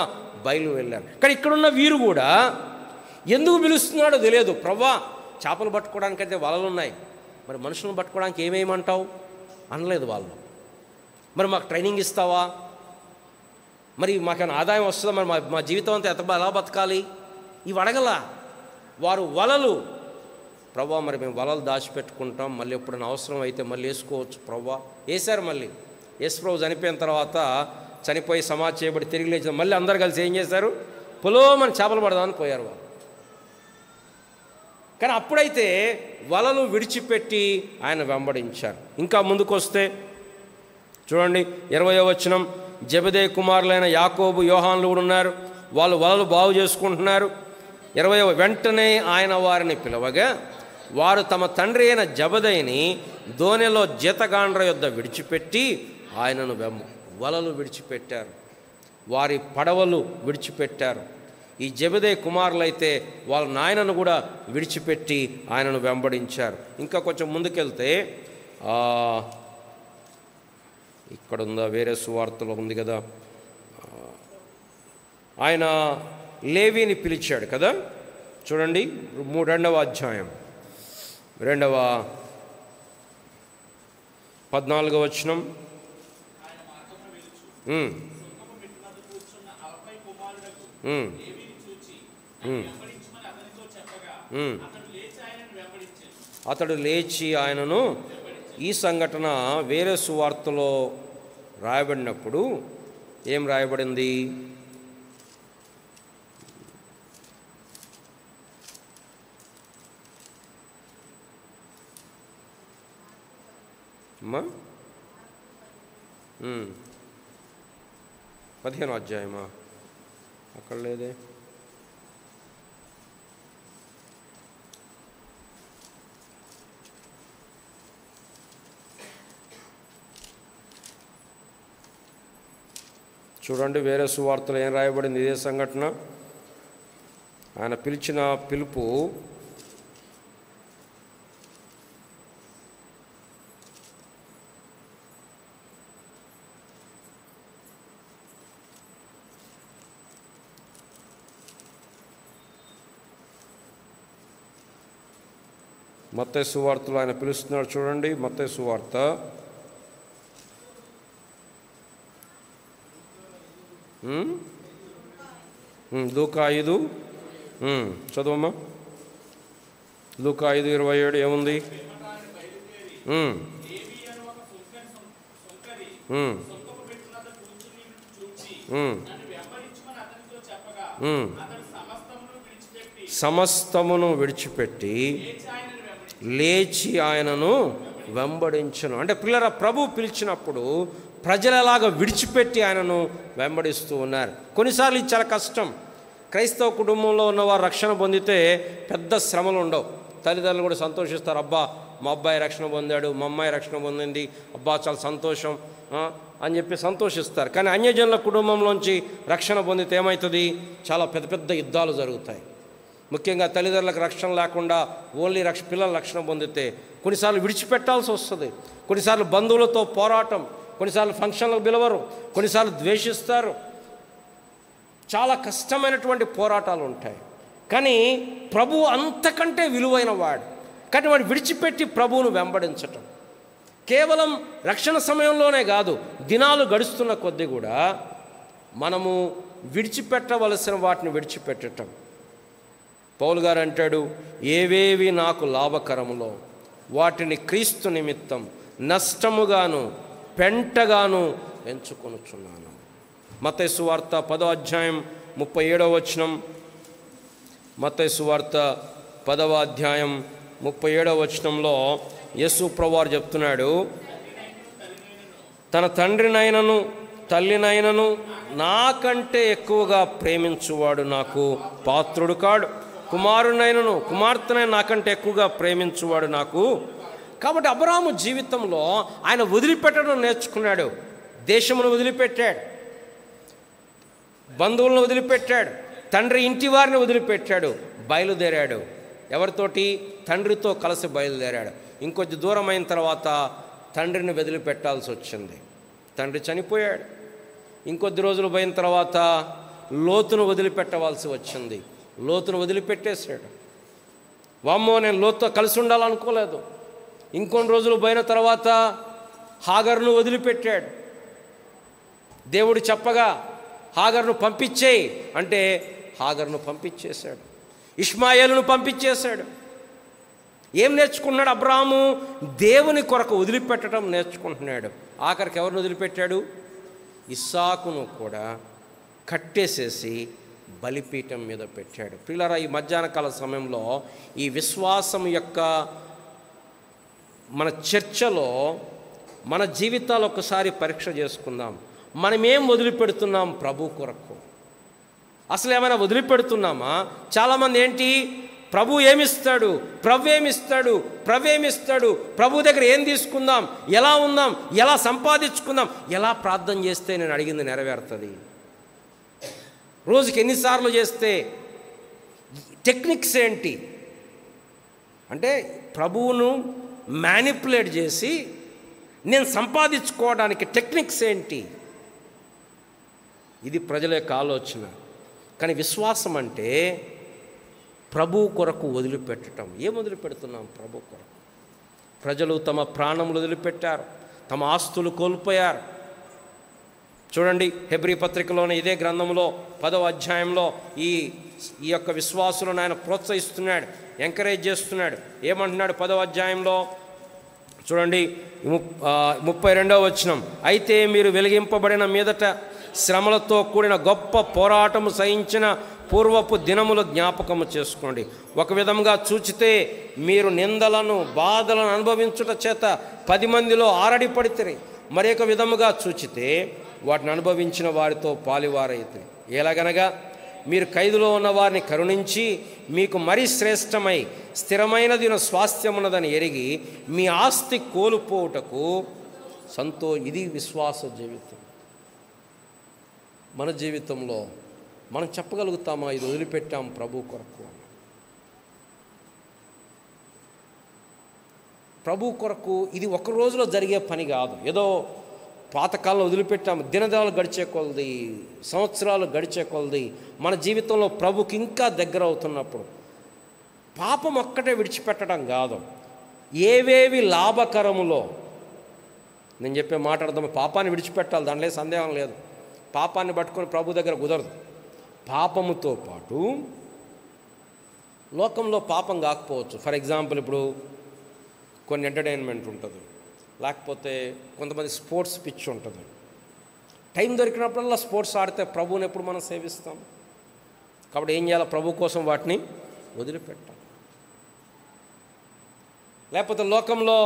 బయలు వెళ్ళారు. కానీ ఇక్కడున్న వీరు కూడా ఎందుకు పిలుస్తున్నాడో తెలియదు. ప్రభువా, చేపలు పట్టుకోవడానికైతే వలలు ఉన్నాయి, మరి మనుషులను పట్టుకోవడానికి ఏమేమంటావు అనలేదు వాళ్ళు. మరి మాకు ట్రైనింగ్ ఇస్తావా? మరి మాకేమైనా ఆదాయం వస్తుందా? మరి మా జీవితం అంతా ఎలా బతకాలి? ఇవి అడగల వారు. వలలు, ప్రభువా మరి మేము వలలు దాచిపెట్టుకుంటాం, మళ్ళీ ఎప్పుడైనా అవసరం అయితే మళ్ళీ వేసుకోవచ్చు ప్రభువా. వేశారు. మళ్ళీ యేసుప్రభు చనిపోయిన తర్వాత చనిపోయి సమాధి చేయబడి తిరిగి లేచిన మళ్ళీ అందరు కలిసి ఏం చేశారు? పొలోమని చేపలు పడదామని పోయారు వాళ్ళు. కానీ అప్పుడైతే వలలు విడిచిపెట్టి ఆయన వెంబడించారు. ఇంకా ముందుకు వస్తే చూడండి 20వ వచనం, జెబెదయి కుమారులైన యాకోబు యోహానులు కూడా ఉన్నారు. వాళ్ళు వలలు బాగు చేసుకుంటున్నారు. 20వ వెంటనే ఆయన వారిని పిలవగా వారు తమ తండ్రి అయిన జెబెదయిని దోణిలో జీతగాండ్ర యొద్ద విడిచిపెట్టి ఆయనను వలలు విడిచిపెట్టారు, వారి పడవలు విడిచిపెట్టారు. ఈ జెబెదయి కుమారులైతే వాళ్ళ నాయనను కూడా విడిచిపెట్టి ఆయనను వెంబడించారు. ఇంకా కొంచెం ముందుకెళ్తే ఇక్కడ ఉందా, వేరే సువార్తలో ఉంది కదా, ఆయన లేవీని పిలిచాడు కదా. చూడండి 2వ అధ్యాయం 14వ వచనం. అతడు లేచి ఆయనను, ఈ సంఘటన వేరే సువార్తలో రాయబడినప్పుడు ఏం రాయబడింది? అమ్మా 15వ అధ్యాయమా? అక్కడ లేదే. చూడండి వేరే సువార్తలో ఏం రాయబడింది ఇదే సంఘటన. ఆయన పిలిచిన పిలుపు మత్తయి సువార్తలో ఆయన పిలుస్తున్నాడు. చూడండి మత్తయి సువార్త 5 చదువమ్మా. లూకా 5:27 ఏముంది? సమస్తమును విడిచిపెట్టి లేచి ఆయనను వెంబడించను. అంటే పిల్లరా, ప్రభు పిలిచినప్పుడు ప్రజలు ఎలాగ విడిచిపెట్టి ఆయనను వెంబడిస్తూ ఉన్నారు. కొన్నిసార్లు ఇది చాలా కష్టం. క్రైస్తవ కుటుంబంలో ఉన్నవారు రక్షణ పొందితే పెద్ద శ్రమలు ఉండవు. తల్లిదండ్రులు కూడా సంతోషిస్తారు, అబ్బా మా అబ్బాయి రక్షణ పొందాడు, మా అమ్మాయి రక్షణ పొందింది, అబ్బా చాలా సంతోషం అని చెప్పి సంతోషిస్తారు. కానీ అన్యజనుల కుటుంబంలోంచి రక్షణ పొందితే ఏమవుతుంది? చాలా పెద్ద పెద్ద యుద్ధాలు జరుగుతాయి. ముఖ్యంగా తల్లిదండ్రులకు రక్షణ లేకుండా ఓన్లీ పిల్లల రక్షణ పొందితే కొన్నిసార్లు విడిచిపెట్టాల్సి వస్తుంది. కొన్నిసార్లు బంధువులతో పోరాటం, కొన్నిసార్లు ఫంక్షన్లకు పిలవరు, కొన్నిసార్లు ద్వేషిస్తారు. చాలా కష్టమైనటువంటి పోరాటాలు ఉంటాయి. కానీ ప్రభువు అంతకంటే విలువైన వాడు. కానీ వాడు విడిచిపెట్టి ప్రభువును వెంబడించటం కేవలం రక్షణ సమయంలోనే కాదు, దినాలు గడుస్తున్న కొద్దీ కూడా మనము విడిచిపెట్టవలసిన వాటిని విడిచిపెట్టటం. పౌలు గారు అంటాడు, ఏవేవి నాకు లాభకరములో వాటిని క్రీస్తు నిమిత్తం నష్టముగాను పెంటగాను ఎంచుకొనుచున్నాను. మత్తయి సువార్త 10వ అధ్యాయం 37వ వచనం. మత్తయి సువార్త 10వ అధ్యాయం 37వ వచనంలో యేసు ప్రభువారు చెప్తున్నాడు, తన తండ్రినైనను తల్లినైనను నాకంటే ఎక్కువగా ప్రేమించువాడు నాకు పాత్రుడు కాడు, కుమారునైనను కుమార్తెనైనా నాకంటే ఎక్కువగా ప్రేమించువాడు నాకు. కాబట్టి అబ్రాహాము జీవితంలో ఆయన వదిలిపెట్టడం నేర్చుకున్నాడు. దేశమును వదిలిపెట్టాడు, బంధువులను వదిలిపెట్టాడు, తండ్రి ఇంటి వారిని వదిలిపెట్టాడు, బయలుదేరాడు. ఎవరితోటి? తండ్రితో కలిసి బయలుదేరాడు. ఇంకొంచెం దూరం అయిన తర్వాత తండ్రిని వదిలిపెట్టాల్సి వచ్చింది. తండ్రి చనిపోయాడు. ఇంకొద్ది రోజులు పోయిన తర్వాత లోతును వదిలిపెట్టవలసి వచ్చింది. లోతును వదిలిపెట్టేశాడు. వామ్మో, నేను లోతుతో కలిసి ఉండాలనుకోలేదు. ఇంకొన్ని రోజులు పోయిన తర్వాత హాగర్ను వదిలిపెట్టాడు. దేవుడు చెప్పగా హాగర్ను పంపించేయి అంటే హాగర్ను పంపించేశాడు. ఇష్మాయేలును పంపించేశాడు. ఏం నేర్చుకున్నాడు అబ్రాహాము? దేవుని కొరకు వదిలిపెట్టడం నేర్చుకుంటున్నాడు. ఆఖరికి ఎవరిని వదిలిపెట్టాడు? ఇస్సాకును కూడా కట్టేసేసి బలిపీఠం మీద పెట్టాడు. ప్రియులారా, ఈ మధ్యాహ్న కాల సమయంలో ఈ విశ్వాసం యొక్క మన చర్చలో మన జీవితాలు ఒకసారి పరీక్ష చేసుకుందాం. మనమేం వదిలిపెడుతున్నాం ప్రభు కొరకు? అసలు ఏమైనా వదిలిపెడుతున్నామా? చాలామంది ఏంటి, ప్రభు ఏమిస్తాడు, ప్రభు ఏమిస్తాడు, ప్రభు ఏమిస్తాడు, ప్రభు దగ్గర ఏం తీసుకుందాం, ఎలా ఉందాం, ఎలా సంపాదించుకుందాం, ఎలా ప్రార్థన చేస్తే నేను అడిగింది నెరవేరుతుంది, రోజుకి ఎన్నిసార్లు చేస్తే, టెక్నిక్స్ ఏంటి అంటే ప్రభువును మ్యానిపులేట్ చేసి నేను సంపాదించుకోవడానికి టెక్నిక్స్ ఏంటి? ఇది ప్రజల యొక్క ఆలోచన. కానీ విశ్వాసం అంటే ప్రభు కొరకు వదిలిపెట్టడం. ఏం వదిలిపెడుతున్నాం ప్రభు కొరకు? ప్రజలు తమ ప్రాణములు వదిలిపెట్టారు, తమ ఆస్తులు కోల్పోయారు. చూడండి, హెబ్రీ పత్రికలోని ఇదే గ్రంథంలో 10వ అధ్యాయంలో ఈ యొక్క విశ్వాసులను ఆయన ప్రోత్సహిస్తున్నాడు, ఎంకరేజ్ చేస్తున్నాడు. ఏమంటున్నాడు 10వ అధ్యాయంలో? చూడండి 32వ వచనం. అయితే మీరు వెలిగింపబడిన మీదట శ్రమలతో కూడిన గొప్ప పోరాటము సహించిన పూర్వపు దినములు జ్ఞాపకము చేసుకోండి. ఒక విధంగా చూచితే మీరు నిందలను బాధలను అనుభవించుట చేత 10 మందిలో ఆరడిపడితే, మరొక విధముగా చూచితే వాటిని అనుభవించిన వారితో పాలివారైతే. ఎలాగనగా మీరు ఖైదులో ఉన్న వారిని కరుణించి మీకు మరీ శ్రేష్టమై స్థిరమైనది స్వాస్థ్యమున్నదని ఎరిగి మీ ఆస్తి కోల్పోవుటకు ఇది విశ్వాస జీవితం. మన జీవితంలో మనం చెప్పగలుగుతామా, ఇది వదిలిపెట్టాం ప్రభు కొరకు? ప్రభు కొరకు ఇది ఒక రోజులో జరిగే పని కాదు. ఏదో పాతకాలంలో వదిలిపెట్టాము, దినదినాలు గడిచే కొలది, సంవత్సరాలు గడిచే కొలది మన జీవితంలో ప్రభుకి ఇంకా దగ్గర అవుతున్నప్పుడు పాపం ఒక్కటే విడిచిపెట్టడం కాదు, ఏవేవి లాభకరములో, నేను చెప్పే మాట్లాడదాం, పాపాన్ని విడిచిపెట్టాలి, దాంట్లో సందేహం లేదు. పాపాన్ని పట్టుకొని ప్రభు దగ్గర కుదరదు. పాపముతో పాటు లోకంలో పాపం కాకపోవచ్చు. ఫర్ ఎగ్జాంపుల్, ఇప్పుడు కొన్ని ఎంటర్టైన్మెంట్ ఉంటుంది, లేకపోతే కొంతమంది స్పోర్ట్స్ పిచ్ ఉంటుంది. టైం దొరికినప్పుడల్లా స్పోర్ట్స్ ఆడితే ప్రభువుని ఎప్పుడు మనం సేవిస్తాం? కాబట్టి ఏం చేయాలి? ప్రభు కోసం వాటిని వదిలిపెట్టాలి. లేకపోతే లోకంలో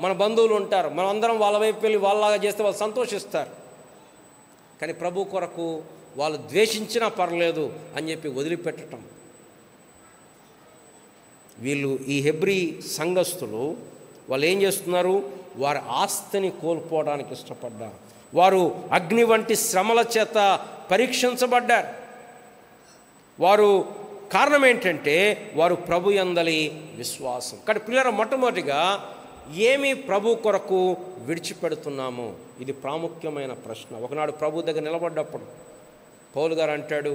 మన బంధువులు ఉంటారు, మనం అందరం వాళ్ళ వైపు వెళ్ళి వాళ్ళలాగా చేస్తే వాళ్ళు సంతోషిస్తారు. కానీ ప్రభు కొరకు వాళ్ళు ద్వేషించినా పర్లేదు అని చెప్పి వదిలిపెట్టడం. వీళ్ళు ఈ హెబ్రీ సంఘస్థులు వాళ్ళు ఏం చేస్తున్నారు? వారి ఆస్తిని కోల్పోవడానికి ఇష్టపడ్డారు. వారు అగ్ని వంటి శ్రమల చేత పరీక్షించబడ్డారు. వారు కారణం ఏంటంటే వారు ప్రభు యందలి విశ్వాసం. కానీ పిల్లల మొట్టమొదటిగా ఏమి ప్రభు కొరకు విడిచిపెడుతున్నాము? ఇది ప్రాముఖ్యమైన ప్రశ్న. ఒకనాడు ప్రభు దగ్గర నిలబడ్డప్పుడు పౌలు గారు అంటాడు,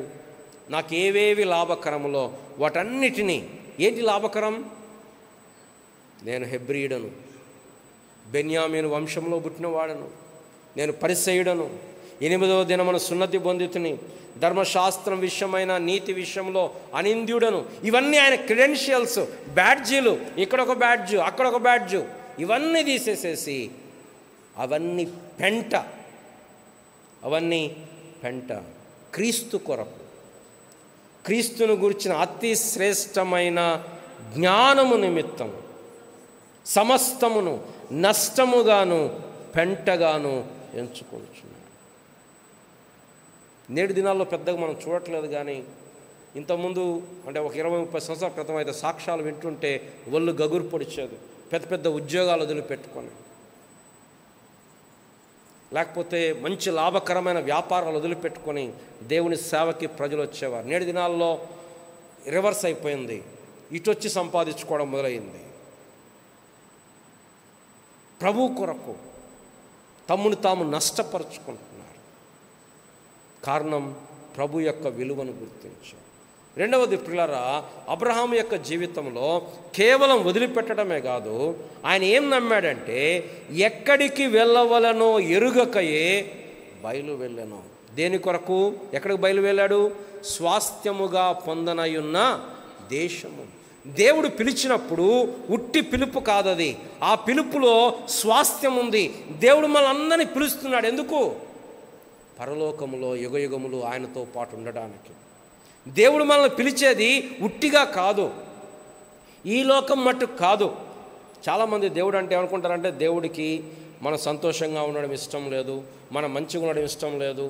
నాకు ఏవేవి లాభకరములో వాటన్నిటినీ. ఏంటి లాభకరం? నేను హెబ్రీయుడను, బెన్యామీను వంశంలో పుట్టినవాడను, నేను పరిసయ్యుడను, 8వ దినమున సున్నతి పొందితిని, ధర్మశాస్త్రం విషయమైన నీతి విషయంలో అనింద్యుడను. ఇవన్నీ ఆయన క్రెడెన్షియల్స్, బ్యాడ్జీలు, ఇక్కడొక బ్యాడ్జు అక్కడొక బ్యాడ్జు, ఇవన్నీ తీసేసేసి అవన్నీ పెంట క్రీస్తు కొరకు, క్రీస్తును గురించిన అతి శ్రేష్టమైన జ్ఞానము నిమిత్తం సమస్తమును నష్టముగాను పెంటగాను ఎంచుకుంటున్నాడు. నేటి దినాల్లో పెద్దగా మనం చూడట్లేదు, కానీ ఇంతకుముందు అంటే ఒక 20-30 సంవత్సరాల క్రితం అయితే సాక్ష్యాలు వింటుంటే ఒళ్ళు గగురు పొడిచేది. పెద్ద పెద్ద ఉద్యోగాలు వదిలిపెట్టుకొని, లేకపోతే మంచి లాభకరమైన వ్యాపారాలు వదిలిపెట్టుకొని దేవుని సేవకి ప్రజలు వచ్చేవారు. నేటి దినాల్లో రివర్స్ అయిపోయింది, ఇటు వచ్చి సంపాదించుకోవడం మొదలైంది. ప్రభు కొరకు తమ్మును తాము నష్టపరుచుకుంటున్నారు. కారణం ప్రభు యొక్క విలువను గుర్తించారు. రెండవది పిల్లరా, అబ్రహాము యొక్క జీవితంలో కేవలం వదిలిపెట్టడమే కాదు, ఆయన ఏం నమ్మాడంటే ఎక్కడికి వెళ్ళవలనో ఎరుగకయే బయలు వెళ్ళను. దేని కొరకు? ఎక్కడికి బయలు వెళ్ళాడు? స్వాస్థ్యముగా పొందనయున్న దేశము. దేవుడు పిలిచినప్పుడు ఉట్టి పిలుపు కాదది, ఆ పిలుపులో స్వాస్థ్యం ఉంది. దేవుడు మన అందరినీ పిలుస్తున్నాడు. ఎందుకు? పరలోకములో యుగయుగములు ఆయనతో పాటు ఉండడానికి. దేవుడు మనల్ని పిలిచేది ఉట్టిగా కాదు, ఈ లోకం మట్టుకు కాదు. చాలామంది దేవుడు అంటే ఏమనుకుంటారంటే, దేవుడికి మనం సంతోషంగా ఉండడం ఇష్టం లేదు, మనం మంచిగా ఉండడం ఇష్టం లేదు,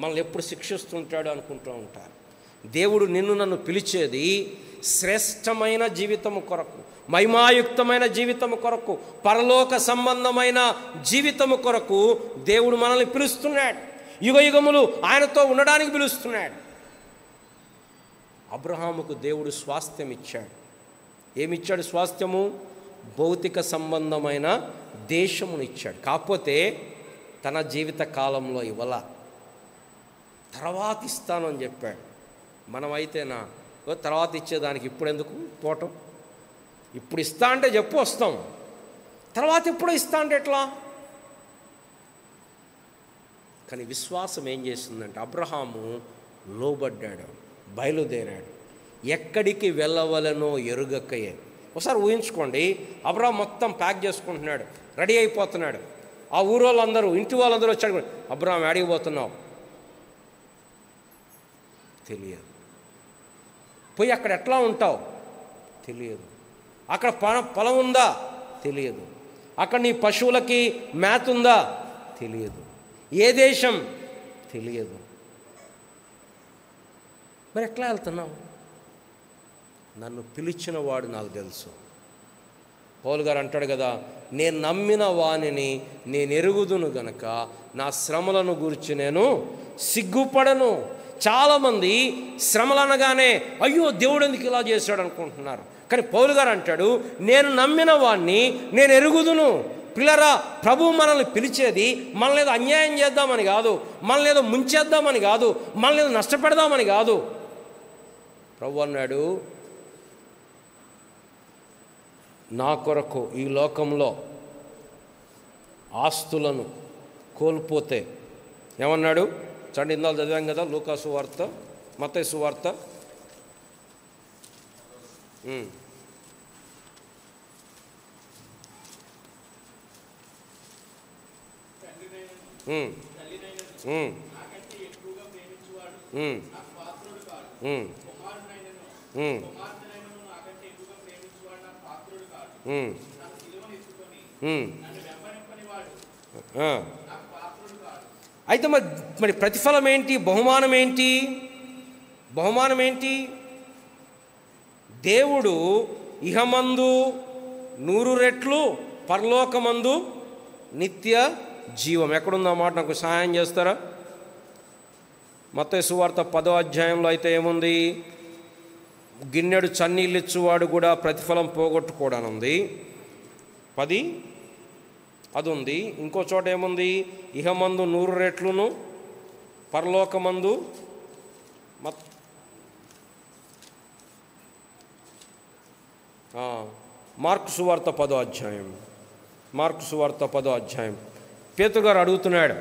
మనల్ని ఎప్పుడు శిక్షిస్తుంటాడు అనుకుంటూ ఉంటారు. దేవుడు నిన్ను నన్ను పిలిచేది శ్రేష్టమైన జీవితము కొరకు, మహిమాయుక్తమైన జీవితము కొరకు, పరలోక సంబంధమైన జీవితము కొరకు దేవుడు మనల్ని పిలుస్తున్నాడు. యుగయుగములు ఆయనతో ఉండడానికి పిలుస్తున్నాడు. అబ్రహాముకు దేవుడు స్వాస్థ్యం ఇచ్చాడు. ఏమిచ్చాడు స్వాస్థ్యము? భౌతిక సంబంధమైన దేశమును ఇచ్చాడు. కాకపోతే తన జీవిత కాలంలో ఇవ్వాల, తర్వాత ఇస్తాను అని చెప్పాడు. మనమైతేనా తర్వాత ఇచ్చేదానికి ఇప్పుడు ఎందుకు పోవటం? ఇప్పుడు ఇస్తా అంటే చెప్పు వస్తాం, తర్వాత ఎప్పుడో ఇస్తా అంటే ఎట్లా? కానీ విశ్వాసం ఏం చేస్తుందంటే, అబ్రహాము లోబడ్డాడు, బయలుదేరాడు. ఎక్కడికి వెళ్ళవలనో ఎరుగక్కయే. ఒకసారి ఊహించుకోండి, అబ్రహాం మొత్తం ప్యాక్ చేసుకుంటున్నాడు, రెడీ అయిపోతున్నాడు. ఆ ఊరోళ్ళందరూ, ఇంటి వాళ్ళందరూ వచ్చాడు. అబ్రహాం ఏడికి పోతున్నావు? తెలియదు. పోయి అక్కడ ఎట్లా ఉంటావు? తెలియదు. అక్కడ పొలం ఉందా? తెలియదు. అక్కడ నీ పశువులకి మేత ఉందా? తెలియదు. ఏ దేశం? తెలియదు. మరి ఎట్లా వెళ్తున్నావు? నన్ను పిలిచిన వాడు నాకు తెలుసు. పౌలు గారు అంటాడు కదా, నేను నమ్మిన వానిని నేను ఎరుగుదును గనక నా శ్రమలను గురించి నేను సిగ్గుపడను. చాలామంది శ్రమలు అనగానే అయ్యో దేవుడు ఎందుకు ఇలా చేశాడు అనుకుంటున్నారు. కానీ పౌలు గారు అంటాడు, నేను నమ్మిన వాణ్ణి నేను ఎరుగుదును. పిల్లరా, ప్రభువు మనల్ని పిలిచేది మనల్ని ఏదో అన్యాయం చేద్దామని కాదు, మనల్ని ఏదో ముంచేద్దామని కాదు, మనల్ని ఏదో నష్టపెడదామని కాదు. ప్రభు అన్నాడు, నా కొరకు ఈ లోకంలో ఆస్తులను కోల్పోతే ఏమన్నాడు? చండి ఇందాలు చదివాం కదా, లూకా సువార్త, మత్తయి సువార్త. అయితే మరి ప్రతిఫలం ఏంటి? బహుమానం ఏంటి? బహుమానం ఏంటి? దేవుడు ఇహమందు 100 రెట్లు, పరలోకమందు నిత్య జీవం. ఎక్కడుందో మాట నాకు సహాయం చేస్తారా? మత్తయి సువార్త 10వ అధ్యాయంలో అయితే ఏముంది? గిన్నెడు చన్నీళ్ళు ఇచ్చువాడు కూడా ప్రతిఫలం పోగొట్టుకోవడానుంది. 10 అది ఉంది. ఇంకో చోట ఏముంది? ఇహమందు 100 రెట్లును, పరలోకమందు మార్కు సువార్త 10వ అధ్యాయం. మార్కు సువార్త 10వ అధ్యాయం. పేతురు గారు అడుగుతున్నాడు,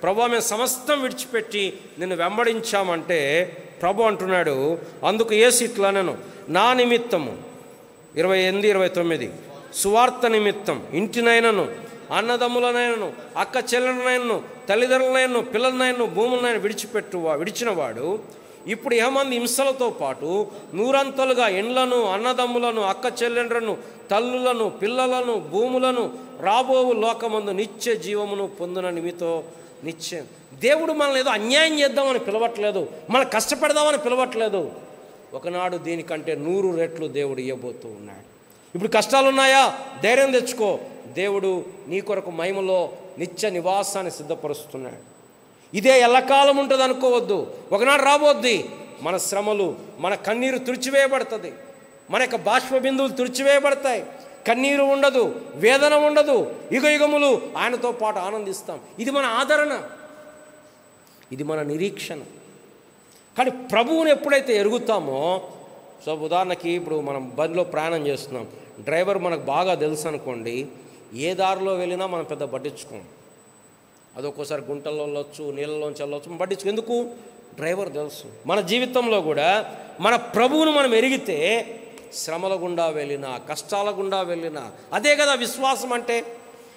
ప్రభు మేము సమస్తం విడిచిపెట్టి నిన్ను వెంబడించామంటే ప్రభు అంటున్నాడు, అందుకు యేసు ఇట్లా నేను నా నిమిత్తము 28, 29 సువార్త నిమిత్తం ఇంటినైనను, అన్నదమ్ములనైనను, అక్క చెల్లెలనైనను, తల్లిదండ్రులనైనను, పిల్లలనైనను, భూములనైనా విడిచినవాడు ఇప్పుడు ఏమంది హింసలతో పాటు 100 ఇండ్లను, అన్నదమ్ములను, అక్క చెల్లెండ్రను, తల్లులను, పిల్లలను, భూములను రాబోవు లోకమందు నిత్య జీవమును పొందునని మీతో నిశ్చయం. దేవుడు మనల్ని ఏదో అన్యాయం చేద్దామని పిలవట్లేదు, మనం కష్టపెడదామని పిలవట్లేదు. ఒకనాడు దీనికంటే 100 రెట్లు దేవుడు ఇవ్వబోతూ ఉన్నాడు. ఇప్పుడు కష్టాలున్నాయా? ధైర్యం తెచ్చుకో. దేవుడు నీ కొరకు మహిమలో నిత్య నివాసాన్ని సిద్ధపరుస్తున్నాడు. ఇదే ఎల్లకాలం ఉంటుంది అనుకోవద్దు. ఒకనాడు రాబోద్ది మన శ్రమలు, మన కన్నీరు తుడిచివేయబడుతుంది, మన యొక్క బాష్ప బిందువులు తుడిచివేయబడతాయి. కన్నీరు ఉండదు, వేదన ఉండదు, యుగయుగములు ఆయనతో పాటు ఆనందిస్తాం. ఇది మన ఆదరణ, ఇది మన నిరీక్షణ. కానీ ప్రభువుని ఎప్పుడైతే ఎరుగుతామో, సో ఉదాహరణకి ఇప్పుడు మనం బండిలో ప్రయాణం చేస్తున్నాం, డ్రైవర్ మనకు బాగా తెలుసు అనుకోండి, ఏ దారిలో వెళ్ళినా మనం పెద్ద పట్టించుకోం. అది ఒక్కోసారి గుంటల్లో వెళ్ళొచ్చు, నీళ్ళలోంచి వెళ్ళొచ్చు, పట్టించుకో. ఎందుకు? డ్రైవర్ తెలుసు. మన జీవితంలో కూడా మన ప్రభువును మనం ఎరిగితే శ్రమల గుండా వెళ్ళినా, కష్టాల గుండా వెళ్ళినా. అదే కదా విశ్వాసం అంటే.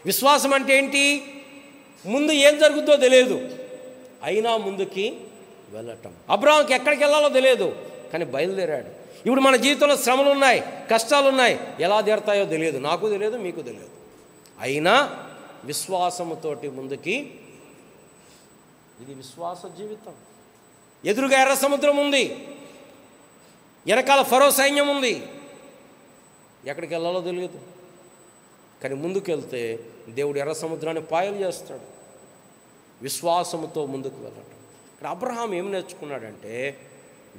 విశ్వాసం అంటే ఏంటి? ముందు ఏం జరుగుతుందో తెలియదు, అయినా ముందుకి వెళ్ళటం. అబ్రహాంకి ఎక్కడికి వెళ్ళాలో తెలియదు, కానీ బయలుదేరాడు. ఇప్పుడు మన జీవితంలో శ్రమలు ఉన్నాయి, కష్టాలు ఉన్నాయి, ఎలా తీరుతాయో తెలియదు, నాకు తెలియదు, మీకు తెలియదు, అయినా విశ్వాసముతోటి ముందుకి. ఇది విశ్వాస జీవితం. ఎదురుగా ఎర్ర సముద్రం ఉంది, వెనకాల ఫరో సైన్యం ఉంది, ఎక్కడికి వెళ్ళాలో తెలియదు, కానీ ముందుకెళ్తే దేవుడు ఎర్ర సముద్రాన్ని పాయలు చేస్తాడు. విశ్వాసముతో ముందుకు వెళ్ళటం. ఇక్కడ అబ్రహాం ఏం నేర్చుకున్నాడంటే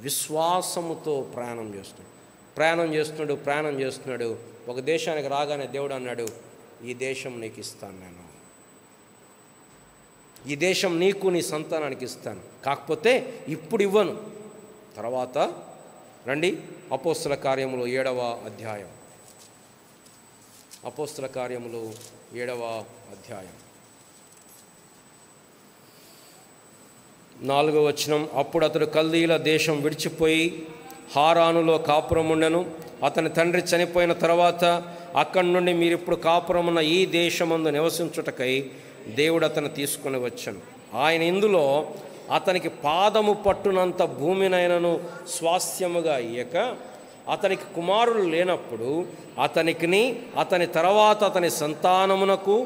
విశ్వాసముతో ప్రయాణం చేస్తున్నాడు. ఒక దేశానికి రాగానే దేవుడు అన్నాడు, ఈ దేశం నీకు ఇస్తాను, నేను ఈ దేశం నీకు నీ సంతానానికి ఇస్తాను, కాకపోతే ఇప్పుడు ఇవ్వను, తర్వాత రండి. అపోస్తల కార్యములు 7వ అధ్యాయం. అపోస్తల కార్యములు 7వ అధ్యాయం 4వ వచనం. అప్పుడు అతడు కల్దీల దేశం విడిచిపోయి హారానులో కాపురం ఉండెను. అతని తండ్రి చనిపోయిన తర్వాత అక్కడి నుండి మీరిప్పుడు కాపురమున్న ఈ దేశమందు నివసించుటకై దేవుడు అతను తీసుకొని వచ్చాను. ఆయన ఇందులో అతనికి పాదము పట్టునంత భూమినైనను స్వాస్థ్యముగా ఇయ్యక, అతనికి కుమారులు లేనప్పుడు అతనికిని అతని తర్వాత అతని సంతానమునకు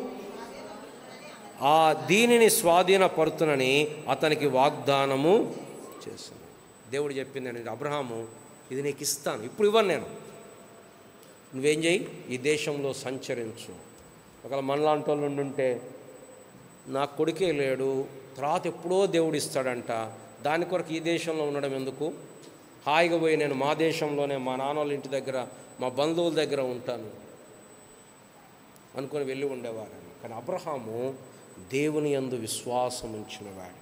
ఆ దీనిని స్వాధీనపరుతునని అతనికి వాగ్దానము చేశాను. దేవుడు చెప్పింది, అబ్రహాము ఇది నీకు ఇస్తాను, ఇప్పుడు ఇవ్వను నేను, నువ్వేం చేయి, ఈ దేశంలో సంచరించు. ఒకవేళ మనలాంటి వాళ్ళు ఉండుంటే నా కొడుకే లేడు, తర్వాత ఎప్పుడో దేవుడు ఇస్తాడంట, దాని కొరకు ఈ దేశంలో ఉండడం ఎందుకు, హాయిగా పోయి నేను మా దేశంలోనే మా నాన్న వాళ్ళ ఇంటి దగ్గర మా బంధువుల దగ్గర ఉంటాను అనుకొని వెళ్ళి ఉండేవారు. కానీ అబ్రహాము దేవుని యందు విశ్వాసం ఉంచినవాడు,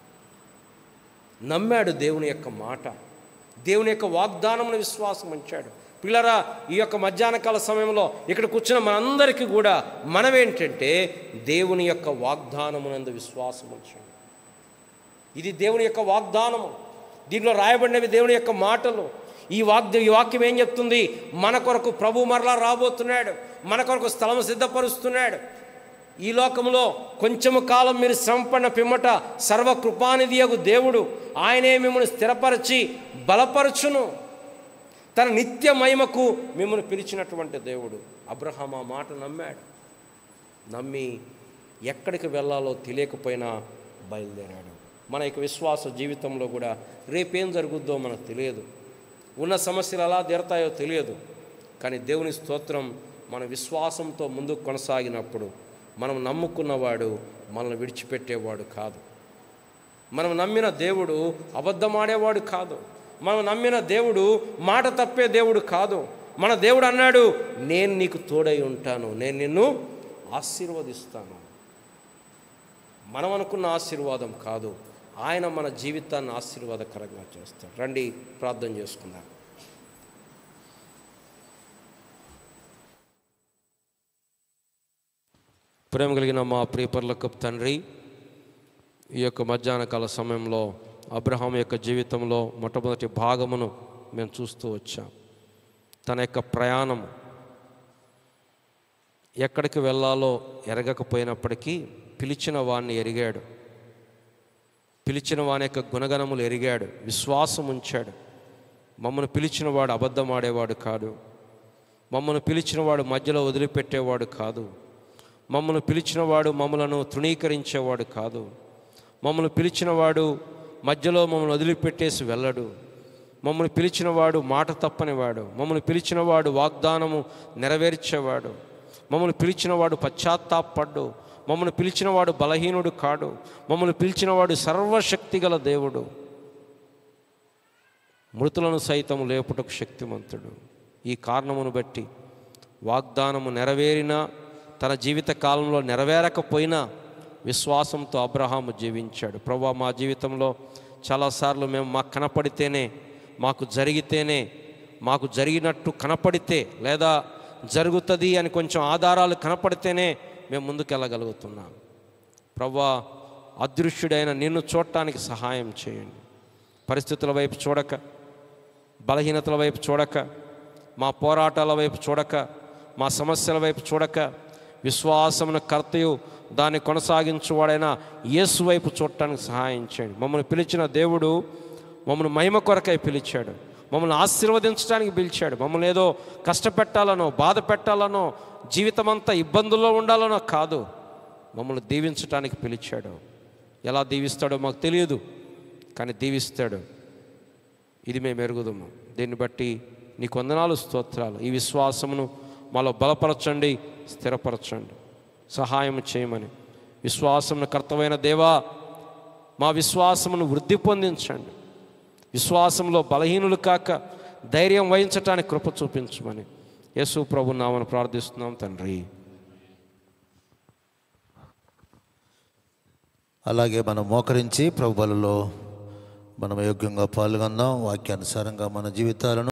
నమ్మాడు దేవుని యొక్క మాట, దేవుని యొక్క వాగ్దానమును విశ్వాసం ఉంచాడు. పిల్లరా, ఈ యొక్క మధ్యాహ్నకాల సమయంలో ఇక్కడ కూర్చున్న మనందరికీ కూడా మనమేంటంటే దేవుని యొక్క వాగ్దానమునందు విశ్వాసం ఉంచాడు. ఇది దేవుని యొక్క వాగ్దానము, దీనిలో రాయబడినవి దేవుని యొక్క మాటలు. ఈ వాక్యం ఏం చెప్తుంది? మన కొరకు ప్రభు మరలా రాబోతున్నాడు, మన కొరకు స్థలము సిద్ధపరుస్తున్నాడు. ఈ లోకంలో కొంచెము కాలం మీరు శ్రమపడిన పిమ్మట సర్వకృపానిధియగు దేవుడు ఆయనే మిమ్మల్ని స్థిరపరిచి బలపరచును, తన నిత్య మహిమకు మిమ్మల్ని పిలిచినటువంటి దేవుడు. అబ్రహాం ఆ మాట నమ్మాడు, నమ్మి ఎక్కడికి వెళ్ళాలో తెలియకపోయినా బయలుదేరాడు. మన యొక్క విశ్వాస జీవితంలో కూడా రేపేం జరుగుద్దో మనకు తెలియదు, ఉన్న సమస్యలు ఎలా తీరతాయో తెలియదు, కానీ దేవుని స్తోత్రం, మన విశ్వాసంతో ముందుకు కొనసాగినప్పుడు మనం నమ్ముకున్నవాడు మనల్ని విడిచిపెట్టేవాడు కాదు. మనం నమ్మిన దేవుడు అబద్ధమాడేవాడు కాదు. మనం నమ్మిన దేవుడు మాట తప్పే దేవుడు కాదు. మన దేవుడు అన్నాడు, నేను నీకు తోడై ఉంటాను, నేను నిన్ను ఆశీర్వదిస్తాను. మనం అనుకున్న ఆశీర్వాదం కాదు, ఆయన మన జీవితాన్ని ఆశీర్వాదకరంగా చేస్తాడు. రండి ప్రార్థన చేసుకుందాం. ప్రేమ కలిగిన మా ప్రియపరలోకపు తండ్రి, ఈ యొక్క మధ్యాహ్నకాల సమయంలో అబ్రహాం యొక్క జీవితంలో మొట్టమొదటి భాగమును మేము చూస్తూ వచ్చాం. తన యొక్క ప్రయాణం ఎక్కడికి వెళ్ళాలో ఎరగకపోయినప్పటికీ పిలిచిన వాడిని ఎరిగాడు, పిలిచిన వాని యొక్క గుణగణములు ఎరిగాడు, విశ్వాసం ఉంచాడు. మమ్మల్ని పిలిచిన వాడు అబద్ధమాడేవాడు కాదు, మమ్మల్ని పిలిచిన వాడు మధ్యలో వదిలిపెట్టేవాడు కాదు, మమ్మల్ని పిలిచిన వాడు మమ్మలను తృణీకరించేవాడు కాదు, మమ్మల్ని పిలిచిన వాడు మధ్యలో మమ్మల్ని వదిలిపెట్టేసి వెళ్ళడు, మమ్మల్ని పిలిచిన వాడు మాట తప్పనివాడు, మమ్మల్ని పిలిచిన వాడు వాగ్దానము నెరవేర్చేవాడు, మమ్మల్ని పిలిచిన వాడు పశ్చాత్తాపడ్డు, మమ్మల్ని పిలిచిన వాడు బలహీనుడు కాడు, మమ్మల్ని పిలిచిన వాడు సర్వశక్తి గల దేవుడు, మృతులను సైతం లేపుటకు శక్తిమంతుడు. ఈ కారణమును బట్టి వాగ్దానము నెరవేరినా తన జీవిత కాలంలో నెరవేరకపోయినా విశ్వాసంతో అబ్రహాము జీవించాడు. ప్రభువా, మా జీవితంలో చాలాసార్లు మేము మాకు కనపడితేనే, మాకు జరిగితేనే, మాకు జరిగినట్టు కనపడితే లేదా జరుగుతుంది అని కొంచెం ఆధారాలు కనపడితేనే మేము ముందుకెళ్ళగలుగుతున్నాం. ప్రభువా, అదృశ్యుడైన నిన్ను చూడటానికి సహాయం చేయండి. పరిస్థితుల వైపు చూడక, బలహీనతల వైపు చూడక, మా పోరాటాల వైపు చూడక, మా సమస్యల వైపు చూడక, విశ్వాసమును కర్తయు దాన్ని కొనసాగించువాడైనా యేసు వైపు చూడటానికి సహాయం చేయండి. మమ్మల్ని పిలిచిన దేవుడు మమ్మల్ని మహిమ కొరకై పిలిచాడు, మమ్మల్ని ఆశీర్వదించడానికి పిలిచాడు. మమ్మల్ని ఏదో కష్టపెట్టాలనో, బాధ పెట్టాలనో, జీవితం అంతా ఇబ్బందుల్లో ఉండాలనో కాదు, మమ్మల్ని దీవించడానికి పిలిచాడు. ఎలా దీవిస్తాడో మాకు తెలియదు, కానీ దీవిస్తాడు. ఇది మేము ఎరుగుదాము. దీన్ని బట్టి నీకు వందనాలు, స్తోత్రాలు. ఈ విశ్వాసమును మాలో బలపరచండి, స్థిరపరచండి, సహాయం చేయమని. విశ్వాసమును కర్తవైన దేవా, మా విశ్వాసమును వృద్ధి పొందించండి. విశ్వాసంలో బలహీనులు కాక ధైర్యం వహించటానికి కృప చూపించమని యేసు ప్రభు నామమున ప్రార్థిస్తున్నాం తండ్రి. అలాగే మనం మోకరించి ప్రభు బలలో మనం యోగ్యంగా పాల్గొందాం. వాక్యానుసారంగా మన జీవితాలను